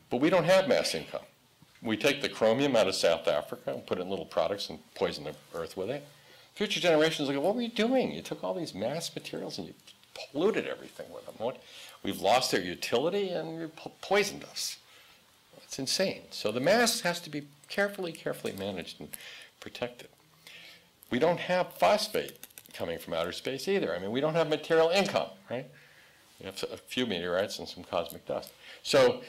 but we don't have mass income. We take the chromium out of South Africa and put it in little products and poison the earth with it. Future generations will go, what were you doing? You took all these mass materials and you polluted everything with them. We've lost their utility and you poisoned us. It's insane. So the mass has to be carefully managed and protected. We don't have phosphate coming from outer space either. I mean, we don't have material income, right? We have a few meteorites and some cosmic dust. So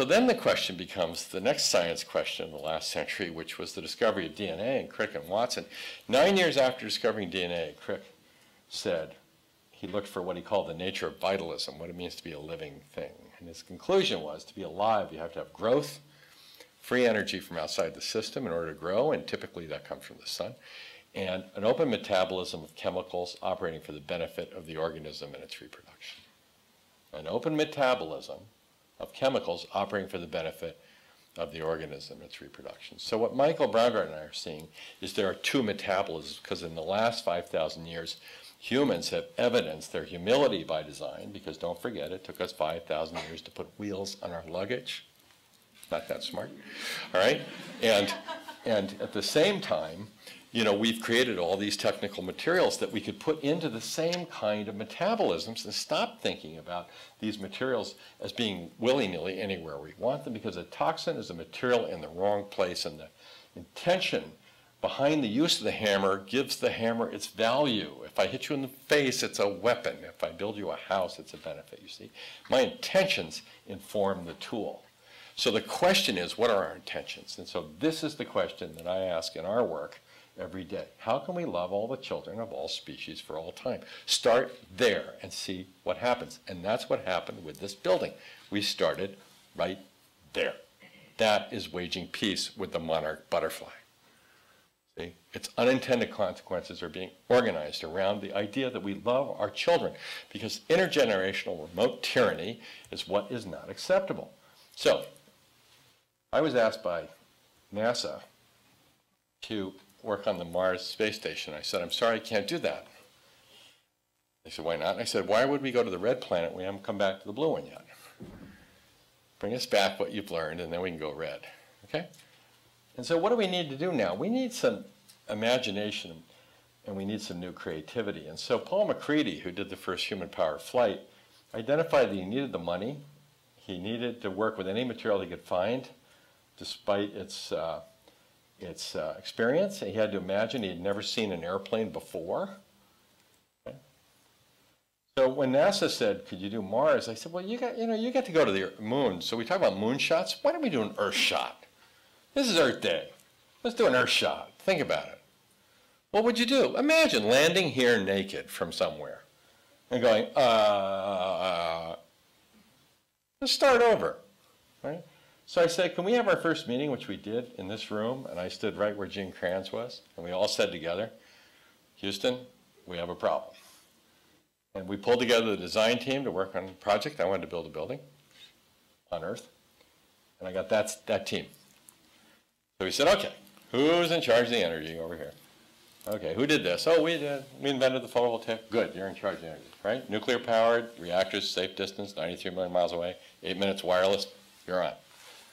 then the question becomes the next science question in the last century, which was the discovery of DNA, and Crick and Watson. 9 years after discovering DNA, Crick said he looked for what he called the nature of vitalism, what it means to be a living thing. And his conclusion was to be alive, you have to have growth, free energy from outside the system in order to grow, and typically that comes from the sun, and an open metabolism of chemicals operating for the benefit of the organism and its reproduction. An open metabolism of chemicals operating for the benefit of the organism and its reproduction. So what Michael Braungart and I are seeing is there are two metabolisms, because in the last 5,000 years, humans have evidenced their humility by design, because don't forget, it took us 5,000 years to put wheels on our luggage. Not that smart, all right? And at the same time, you know, we've created all these technical materials that we could put into the same kind of metabolisms and stop thinking about these materials as being willy-nilly anywhere we want them, because a toxin is a material in the wrong place, and the intention behind the use of the hammer gives the hammer its value. If I hit you in the face, it's a weapon. If I build you a house, it's a benefit, you see. My intentions inform the tool. So the question is, what are our intentions? And so this is the question that I ask in our work every day. How can we love all the children of all species for all time? Start there and see what happens. And that's what happened with this building. We started right there. That is waging peace with the monarch butterfly. See? Its unintended consequences are being organized around the idea that we love our children, because intergenerational remote tyranny is what is not acceptable. So, I was asked by NASA to work on the Mars space station. I said, I'm sorry, I can't do that. They said, why not? I said, why would we go to the red planet? We haven't come back to the blue one yet. Bring us back what you've learned, and then we can go red, okay? And so what do we need to do now? We need some imagination, and we need some new creativity. And so Paul McCready, who did the first human-powered flight, identified that he needed the money. He needed to work with any material he could find, despite its experience. He had to imagine he had never seen an airplane before. Okay. So when NASA said, could you do Mars? I said, well, you got to go to the moon. So we talk about moon shots. Why don't we do an Earth shot? This is Earth Day. Let's do an Earth shot. Think about it. What would you do? Imagine landing here naked from somewhere and going, let's start over, right? So I said, can we have our first meeting, which we did in this room, and I stood right where Gene Kranz was, and we all said together, Houston, we have a problem. And we pulled together the design team to work on a project. I wanted to build a building on Earth, and I got that team. So we said, okay, who's in charge of the energy over here? Okay, who did this? Oh, we did. We invented the photovoltaic. Good, you're in charge of the energy, right? Nuclear powered, reactors, safe distance, 93 million miles away, 8 minutes wireless, you're on.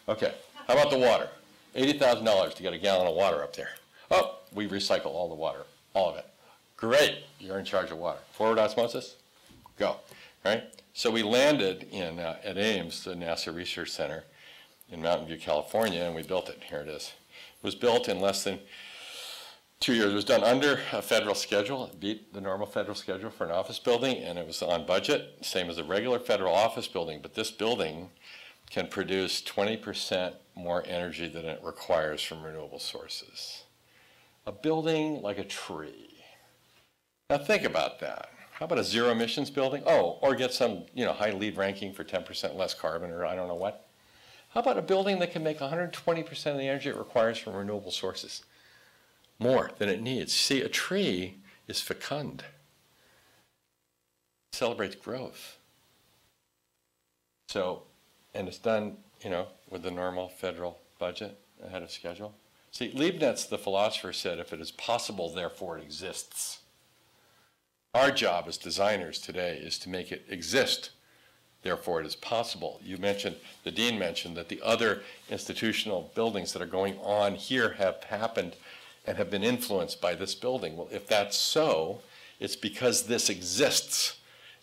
Okay, how about the water? $80,000 to get a gallon of water up there. Oh, we recycle all the water, all of it. Great, you're in charge of water. Forward osmosis, go, right? So we landed at Ames, the NASA Research Center in Mountain View, California, and we built it. Here it is. It was built in less than 2 years. It was done under a federal schedule. It beat the normal federal schedule for an office building, and it was on budget, same as a regular federal office building, but this building can produce 20% more energy than it requires from renewable sources. A building like a tree. Now think about that. How about a zero emissions building? Oh, or get some high LEED ranking for 10% less carbon, or I don't know what. How about a building that can make 120% of the energy it requires from renewable sources? More than it needs. See, a tree is fecund. It celebrates growth. So, and it's done, with the normal federal budget ahead of schedule. See, Leibniz, the philosopher, said, if it is possible, therefore it exists. Our job as designers today is to make it exist, therefore it is possible. You mentioned, the dean mentioned, that the other institutional buildings that are going on here have happened and have been influenced by this building. Well, if that's so, it's because this exists,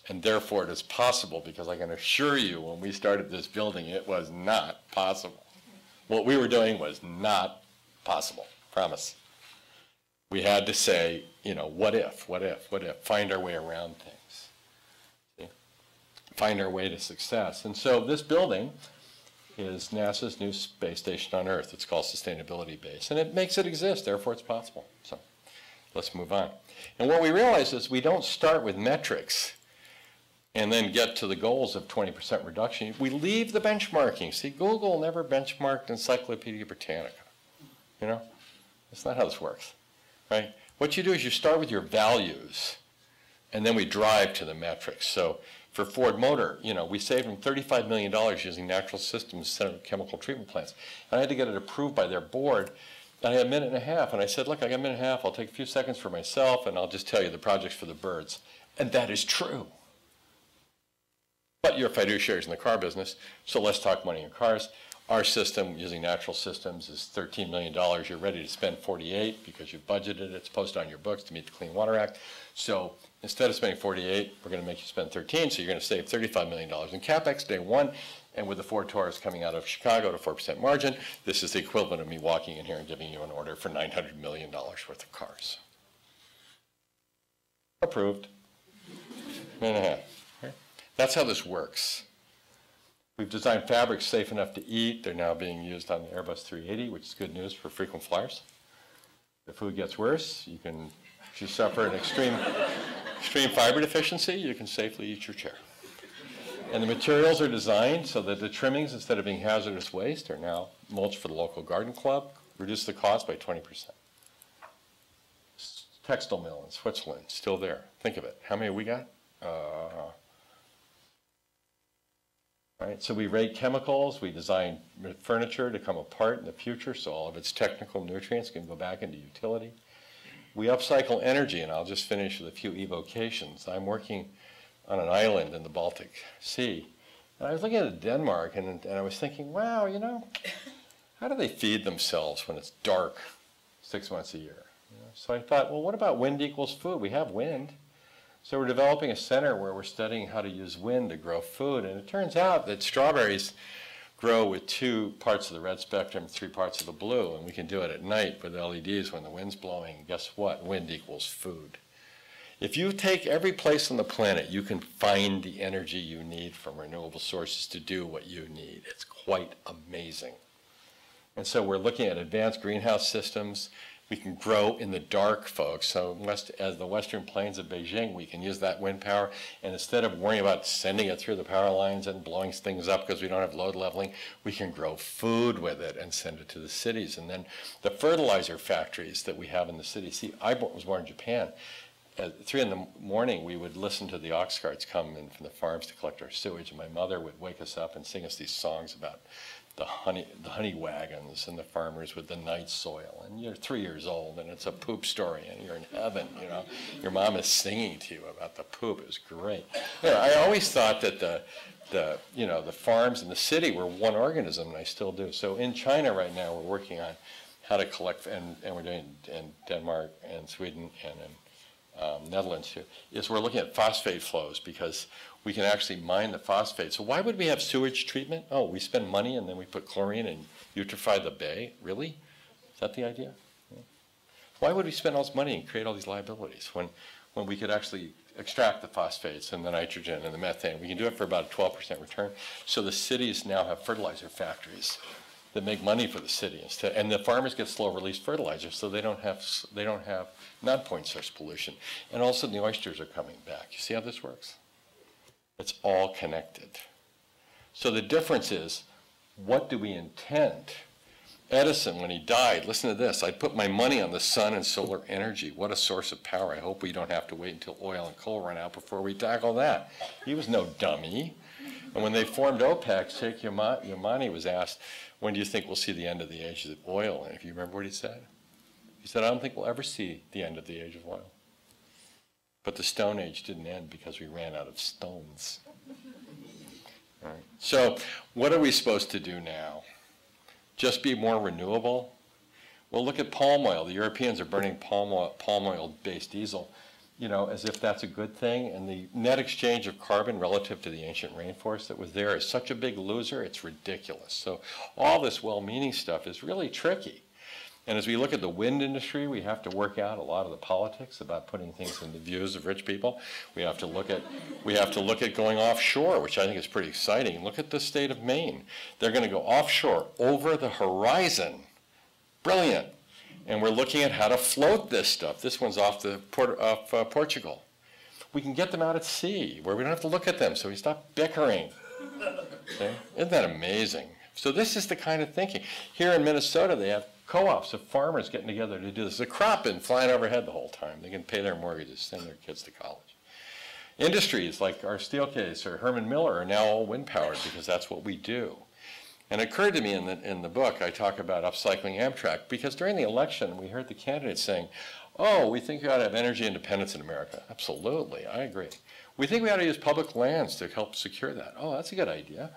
and therefore it is possible, because I can assure you, when we started this building, it was not possible. What we were doing was not possible, promise. We had to say, you know, what if, find our way around things. See? Find our way to success. And so this building is NASA's new space station on Earth. It's called Sustainability Base, and it makes it exist, therefore it's possible. So let's move on. And what we realize is we don't start with metrics and then get to the goals of 20% reduction. We leave the benchmarking. See, Google never benchmarked Encyclopedia Britannica. You know, that's not how this works, right? What you do is you start with your values, and then we drive to the metrics. So for Ford Motor, you know, we saved them $35 million using natural systems instead of chemical treatment plants. And I had to get it approved by their board. And I had a minute and a half, and I said, look, I got a minute and a half. I'll take a few seconds for myself, and I'll just tell you the project's for the birds. And that is true. But you're fiduciaries in the car business, so let's talk money in cars. Our system, using natural systems, is $13 million. You're ready to spend 48 because you've budgeted it. It's posted on your books to meet the Clean Water Act. So instead of spending 48, we're going to make you spend 13, so you're going to save $35 million in CapEx day one. And with the Ford Taurus coming out of Chicago to 4% margin, this is the equivalent of me walking in here and giving you an order for $900 million worth of cars. Approved. Minute and a half. Okay. That's how this works. We've designed fabrics safe enough to eat. They're now being used on the Airbus 380, which is good news for frequent flyers. If food gets worse, if you suffer an extreme fiber deficiency, you can safely eat your chair. And the materials are designed so that the trimmings, instead of being hazardous waste, are now mulch for the local garden club, reduce the cost by 20%. Textile mill in Switzerland, still there. Think of it. How many we got? Right, so we rate chemicals, we design furniture to come apart in the future so all of its technical nutrients can go back into utility. We upcycle energy, and I'll just finish with a few evocations. I'm working on an island in the Baltic Sea, and I was looking at Denmark, and I was thinking, wow, you know, how do they feed themselves when it's dark 6 months a year? You know? So I thought, well, what about wind equals food? We have wind. So we're developing a center where we're studying how to use wind to grow food. And it turns out that strawberries grow with 2 parts of the red spectrum, 3 parts of the blue. And we can do it at night with LEDs when the wind's blowing. And guess what? Wind equals food. If you take every place on the planet, you can find the energy you need from renewable sources to do what you need. It's quite amazing. And so we're looking at advanced greenhouse systems. We can grow in the dark, folks. So as the western plains of Beijing, we can use that wind power. And instead of worrying about sending it through the power lines and blowing things up because we don't have load leveling, we can grow food with it and send it to the cities. And then the fertilizer factories that we have in the city. See, I was born in Japan. At 3 in the morning, we would listen to the ox carts come in from the farms to collect our sewage. And my mother would wake us up and sing us these songs about the honey wagons and the farmers with the night soil, and you're 3 years old and it's a poop story and you're in heaven, you know. Your mom is singing to you about the poop. It was great. You know, I always thought that the farms and the city were one organism, and I still do. So in China right now, we're working on how to collect, and we're doing it in Denmark and Sweden and in Netherlands too, is we're looking at phosphate flows because we can actually mine the phosphate. So why would we have sewage treatment? Oh, we spend money and then we put chlorine and eutrify the bay? Really? Is that the idea? Yeah. Why would we spend all this money and create all these liabilities when we could actually extract the phosphates and the nitrogen and the methane? We can do it for about a 12% return. So the cities now have fertilizer factories that make money for the city instead, and the farmers get slow release fertilizer, so they don't have non-point source pollution. And also the oysters are coming back. You see how this works? It's all connected. So the difference is, what do we intend? Edison, when he died, listen to this, I put my money on the sun and solar energy. What a source of power. I hope we don't have to wait until oil and coal run out before we tackle that. He was no dummy. And when they formed OPEC, Sheikh Yamani was asked, when do you think we'll see the end of the age of oil? And if you remember what he said, he said, I don't think we'll ever see the end of the age of oil. But the Stone Age didn't end because we ran out of stones. Right. So what are we supposed to do now? Just be more renewable? Well, look at palm oil. The Europeans are burning palm oil-based diesel, you know, as if that's a good thing. And the net exchange of carbon relative to the ancient rainforest that was there is such a big loser, it's ridiculous. So all this well-meaning stuff is really tricky. And as we look at the wind industry, we have to work out a lot of the politics about putting things in the views of rich people. We have to look at going offshore, which I think is pretty exciting. Look at the state of Maine. They're going to go offshore over the horizon. Brilliant. And we're looking at how to float this stuff. This one's off Portugal. We can get them out at sea where we don't have to look at them, so we stop bickering. Okay? Isn't that amazing? So this is the kind of thinking. Here in Minnesota, they have co-ops of farmers getting together to do this. The crop been flying overhead the whole time. They can pay their mortgages, send their kids to college. Industries like our Steelcase or Herman Miller are now all wind-powered because that's what we do. And it occurred to me in the book, I talk about upcycling Amtrak, because during the election, we heard the candidates saying, oh, we think we ought to have energy independence in America. Absolutely, I agree. We think we ought to use public lands to help secure that. Oh, that's a good idea.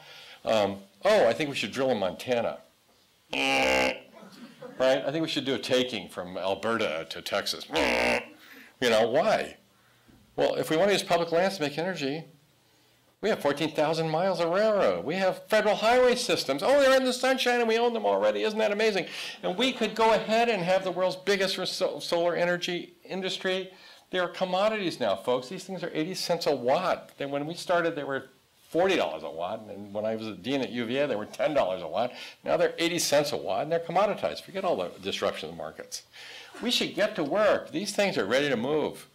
Oh, I think we should drill in Montana. Right? I think we should do a taking from Alberta to Texas. You know, why? Well, if we want to use public lands to make energy, we have 14,000 miles of railroad. We have federal highway systems. Oh, they're in the sunshine and we own them already. Isn't that amazing? And we could go ahead and have the world's biggest solar energy industry. They are commodities now, folks. These things are 80 cents a watt. Then when we started, they were $40 a watt, and when I was a dean at UVA, they were $10 a watt. Now they're 80 cents a watt, and they're commoditized. Forget all the disruption of the markets. We should get to work. These things are ready to move,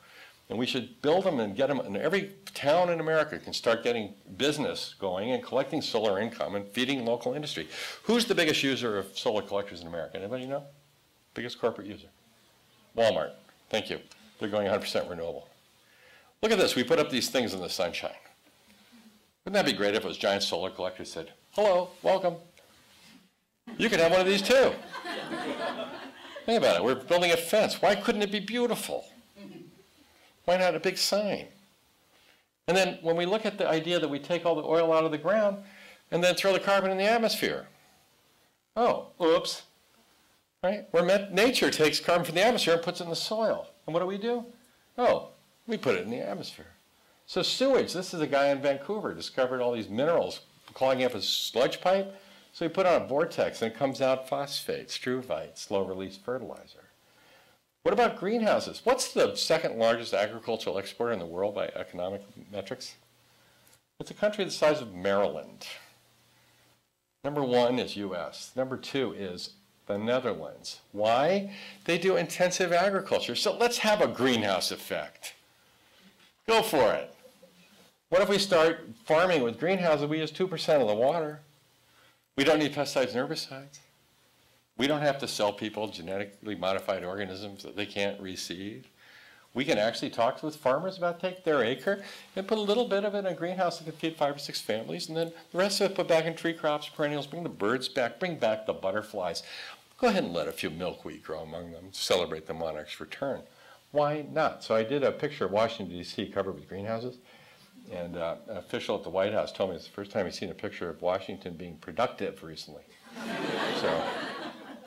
and we should build them and get them. And every town in America can start getting business going and collecting solar income and feeding local industry. Who's the biggest user of solar collectors in America? Anybody know? Biggest corporate user? Walmart. Thank you. They're going 100% renewable. Look at this. We put up these things in the sunshine. Wouldn't that be great if it was giant solar collectors said, hello, welcome. You can have one of these too. Think about it. We're building a fence. Why couldn't it be beautiful? Why not a big sign? And then when we look at the idea that we take all the oil out of the ground and then throw the carbon in the atmosphere. Oh, oops. Right? Nature takes carbon from the atmosphere and puts it in the soil. And what do? Oh, we put it in the atmosphere. So sewage, this is a guy in Vancouver, discovered all these minerals clogging up his sludge pipe. So he put on a vortex and it comes out phosphate, struvite, slow-release fertilizer. What about greenhouses? What's the second largest agricultural exporter in the world by economic metrics? It's a country the size of Maryland. Number one is US. Number two is the Netherlands. Why? They do intensive agriculture. So let's have a greenhouse effect. Go for it. What if we start farming with greenhouses? We use 2% of the water. We don't need pesticides and herbicides. We don't have to sell people genetically modified organisms that they can't reseed. We can actually talk with farmers about take their acre and put a little bit of it in a greenhouse that can feed 5 or 6 families, and then the rest of it put back in tree crops, perennials, bring the birds back, bring back the butterflies. Go ahead and let a few milkweed grow among them, celebrate the monarch's return. Why not? So I did a picture of Washington, D.C. covered with greenhouses, and an official at the White House told me it's the first time he's seen a picture of Washington being productive recently.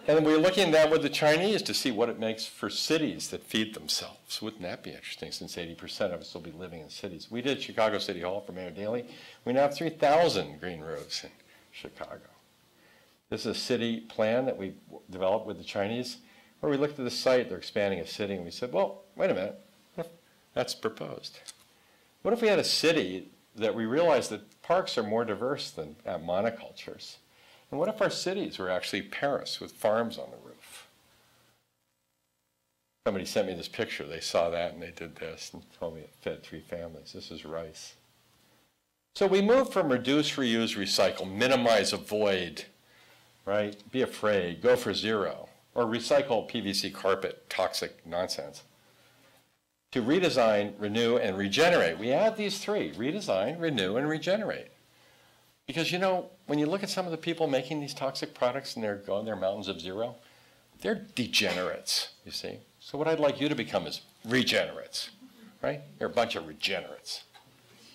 And we're looking at that with the Chinese to see what it makes for cities that feed themselves. Wouldn't that be interesting, since 80% of us will be living in cities? We did Chicago City Hall for Mayor Daley. We now have 3,000 green roofs in Chicago. This is a city plan that we developed with the Chinese, where we looked at the site, they're expanding a city, and we said, well, wait a minute, what if that's proposed? What if we had a city that we realized that parks are more diverse than monocultures? And what if our cities were actually Paris with farms on the roof? Somebody sent me this picture. They saw that and they did this and told me it fed 3 families. This is rice. So we moved from reduce, reuse, recycle, minimize, avoid, right? Be afraid, go for zero, or recycle PVC carpet, toxic nonsense, to redesign, renew, and regenerate. We add these 3, redesign, renew, and regenerate. Because, you know, when you look at some of the people making these toxic products and they're going their mountains of zero, they're degenerates, you see. So what I'd like you to become is regenerates, right? You're a bunch of regenerates.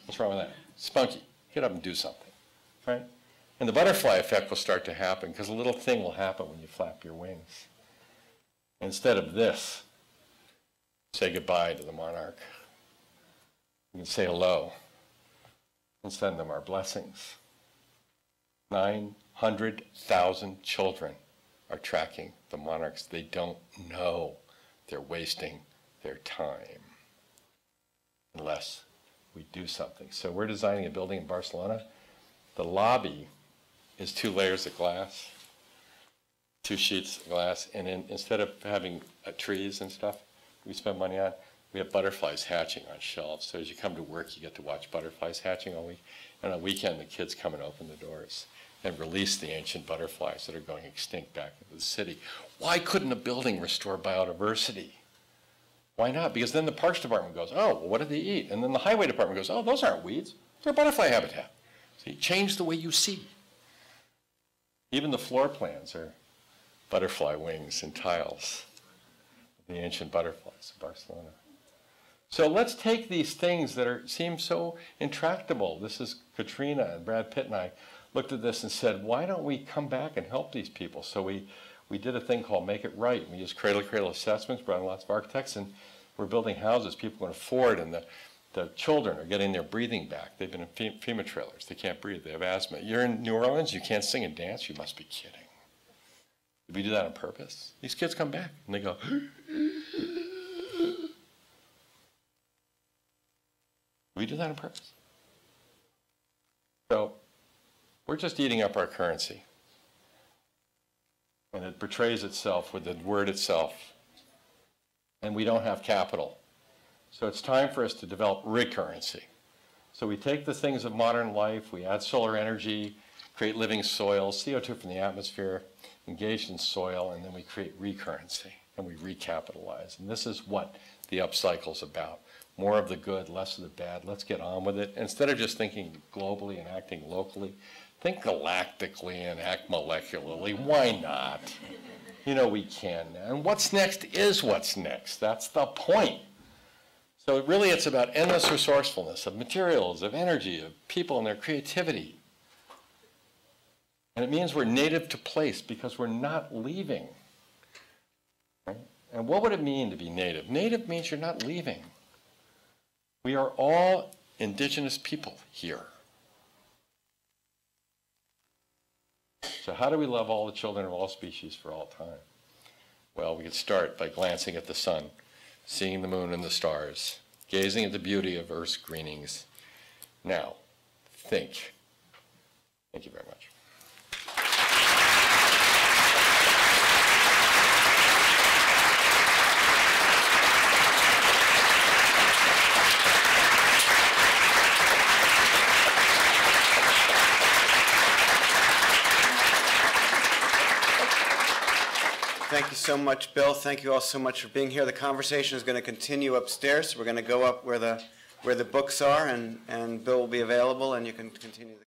What's wrong with that? Spunky, get up and do something, right? And the butterfly effect will start to happen because a little thing will happen when you flap your wings. Instead of this, say goodbye to the monarch. You can say hello and send them our blessings. 900,000 children are tracking the monarchs. They don't know they're wasting their time unless we do something. So we're designing a building in Barcelona. The lobby is 2 layers of glass, 2 sheets of glass, and instead of having trees and stuff we spend money on, we have butterflies hatching on shelves. So as you come to work, you get to watch butterflies hatching all week. And on the weekend, the kids come and open the doors and release the ancient butterflies that are going extinct back into the city. Why couldn't a building restore biodiversity? Why not? Because then the Parks Department goes, oh, well, what did they eat? And then the Highway Department goes, oh, those aren't weeds. They're butterfly habitat. So you change the way you see. Even the floor plans are butterfly wings and tiles. The ancient butterflies of Barcelona. So let's take these things that seem so intractable. This is Katrina, and Brad Pitt and I looked at this and said, why don't we come back and help these people? So we did a thing called Make It Right. We used cradle-to-cradle assessments, brought in lots of architects, and we're building houses people can afford, and the children are getting their breathing back. They've been in FEMA trailers. They can't breathe. They have asthma. You're in New Orleans. You can't sing and dance. You must be kidding. Did we do that on purpose? These kids come back, and they go, we do that on purpose. So we're just eating up our currency. And it portrays itself with the word itself. And we don't have capital. So it's time for us to develop recurrency. So we take the things of modern life, we add solar energy, create living soil, CO2 from the atmosphere, engage in soil, and then we create recurrency and we recapitalize. And this is what the upcycle is about. More of the good, less of the bad. Let's get on with it. Instead of just thinking globally and acting locally, think galactically and act molecularly. Why not? You know we can. And what's next is what's next. That's the point. So really it's about endless resourcefulness of materials, of energy, of people and their creativity. And it means we're native to place because we're not leaving. Right? And what would it mean to be native? Native means you're not leaving. We are all indigenous people here. So how do we love all the children of all species for all time? Well, we could start by glancing at the sun, seeing the moon and the stars, gazing at the beauty of Earth's greenings. Now, think. Thank you very much. Thank you so much, Bill. Thank you all so much for being here. The conversation is going to continue upstairs. So we're going to go up where the books are, and Bill will be available, and you can continue the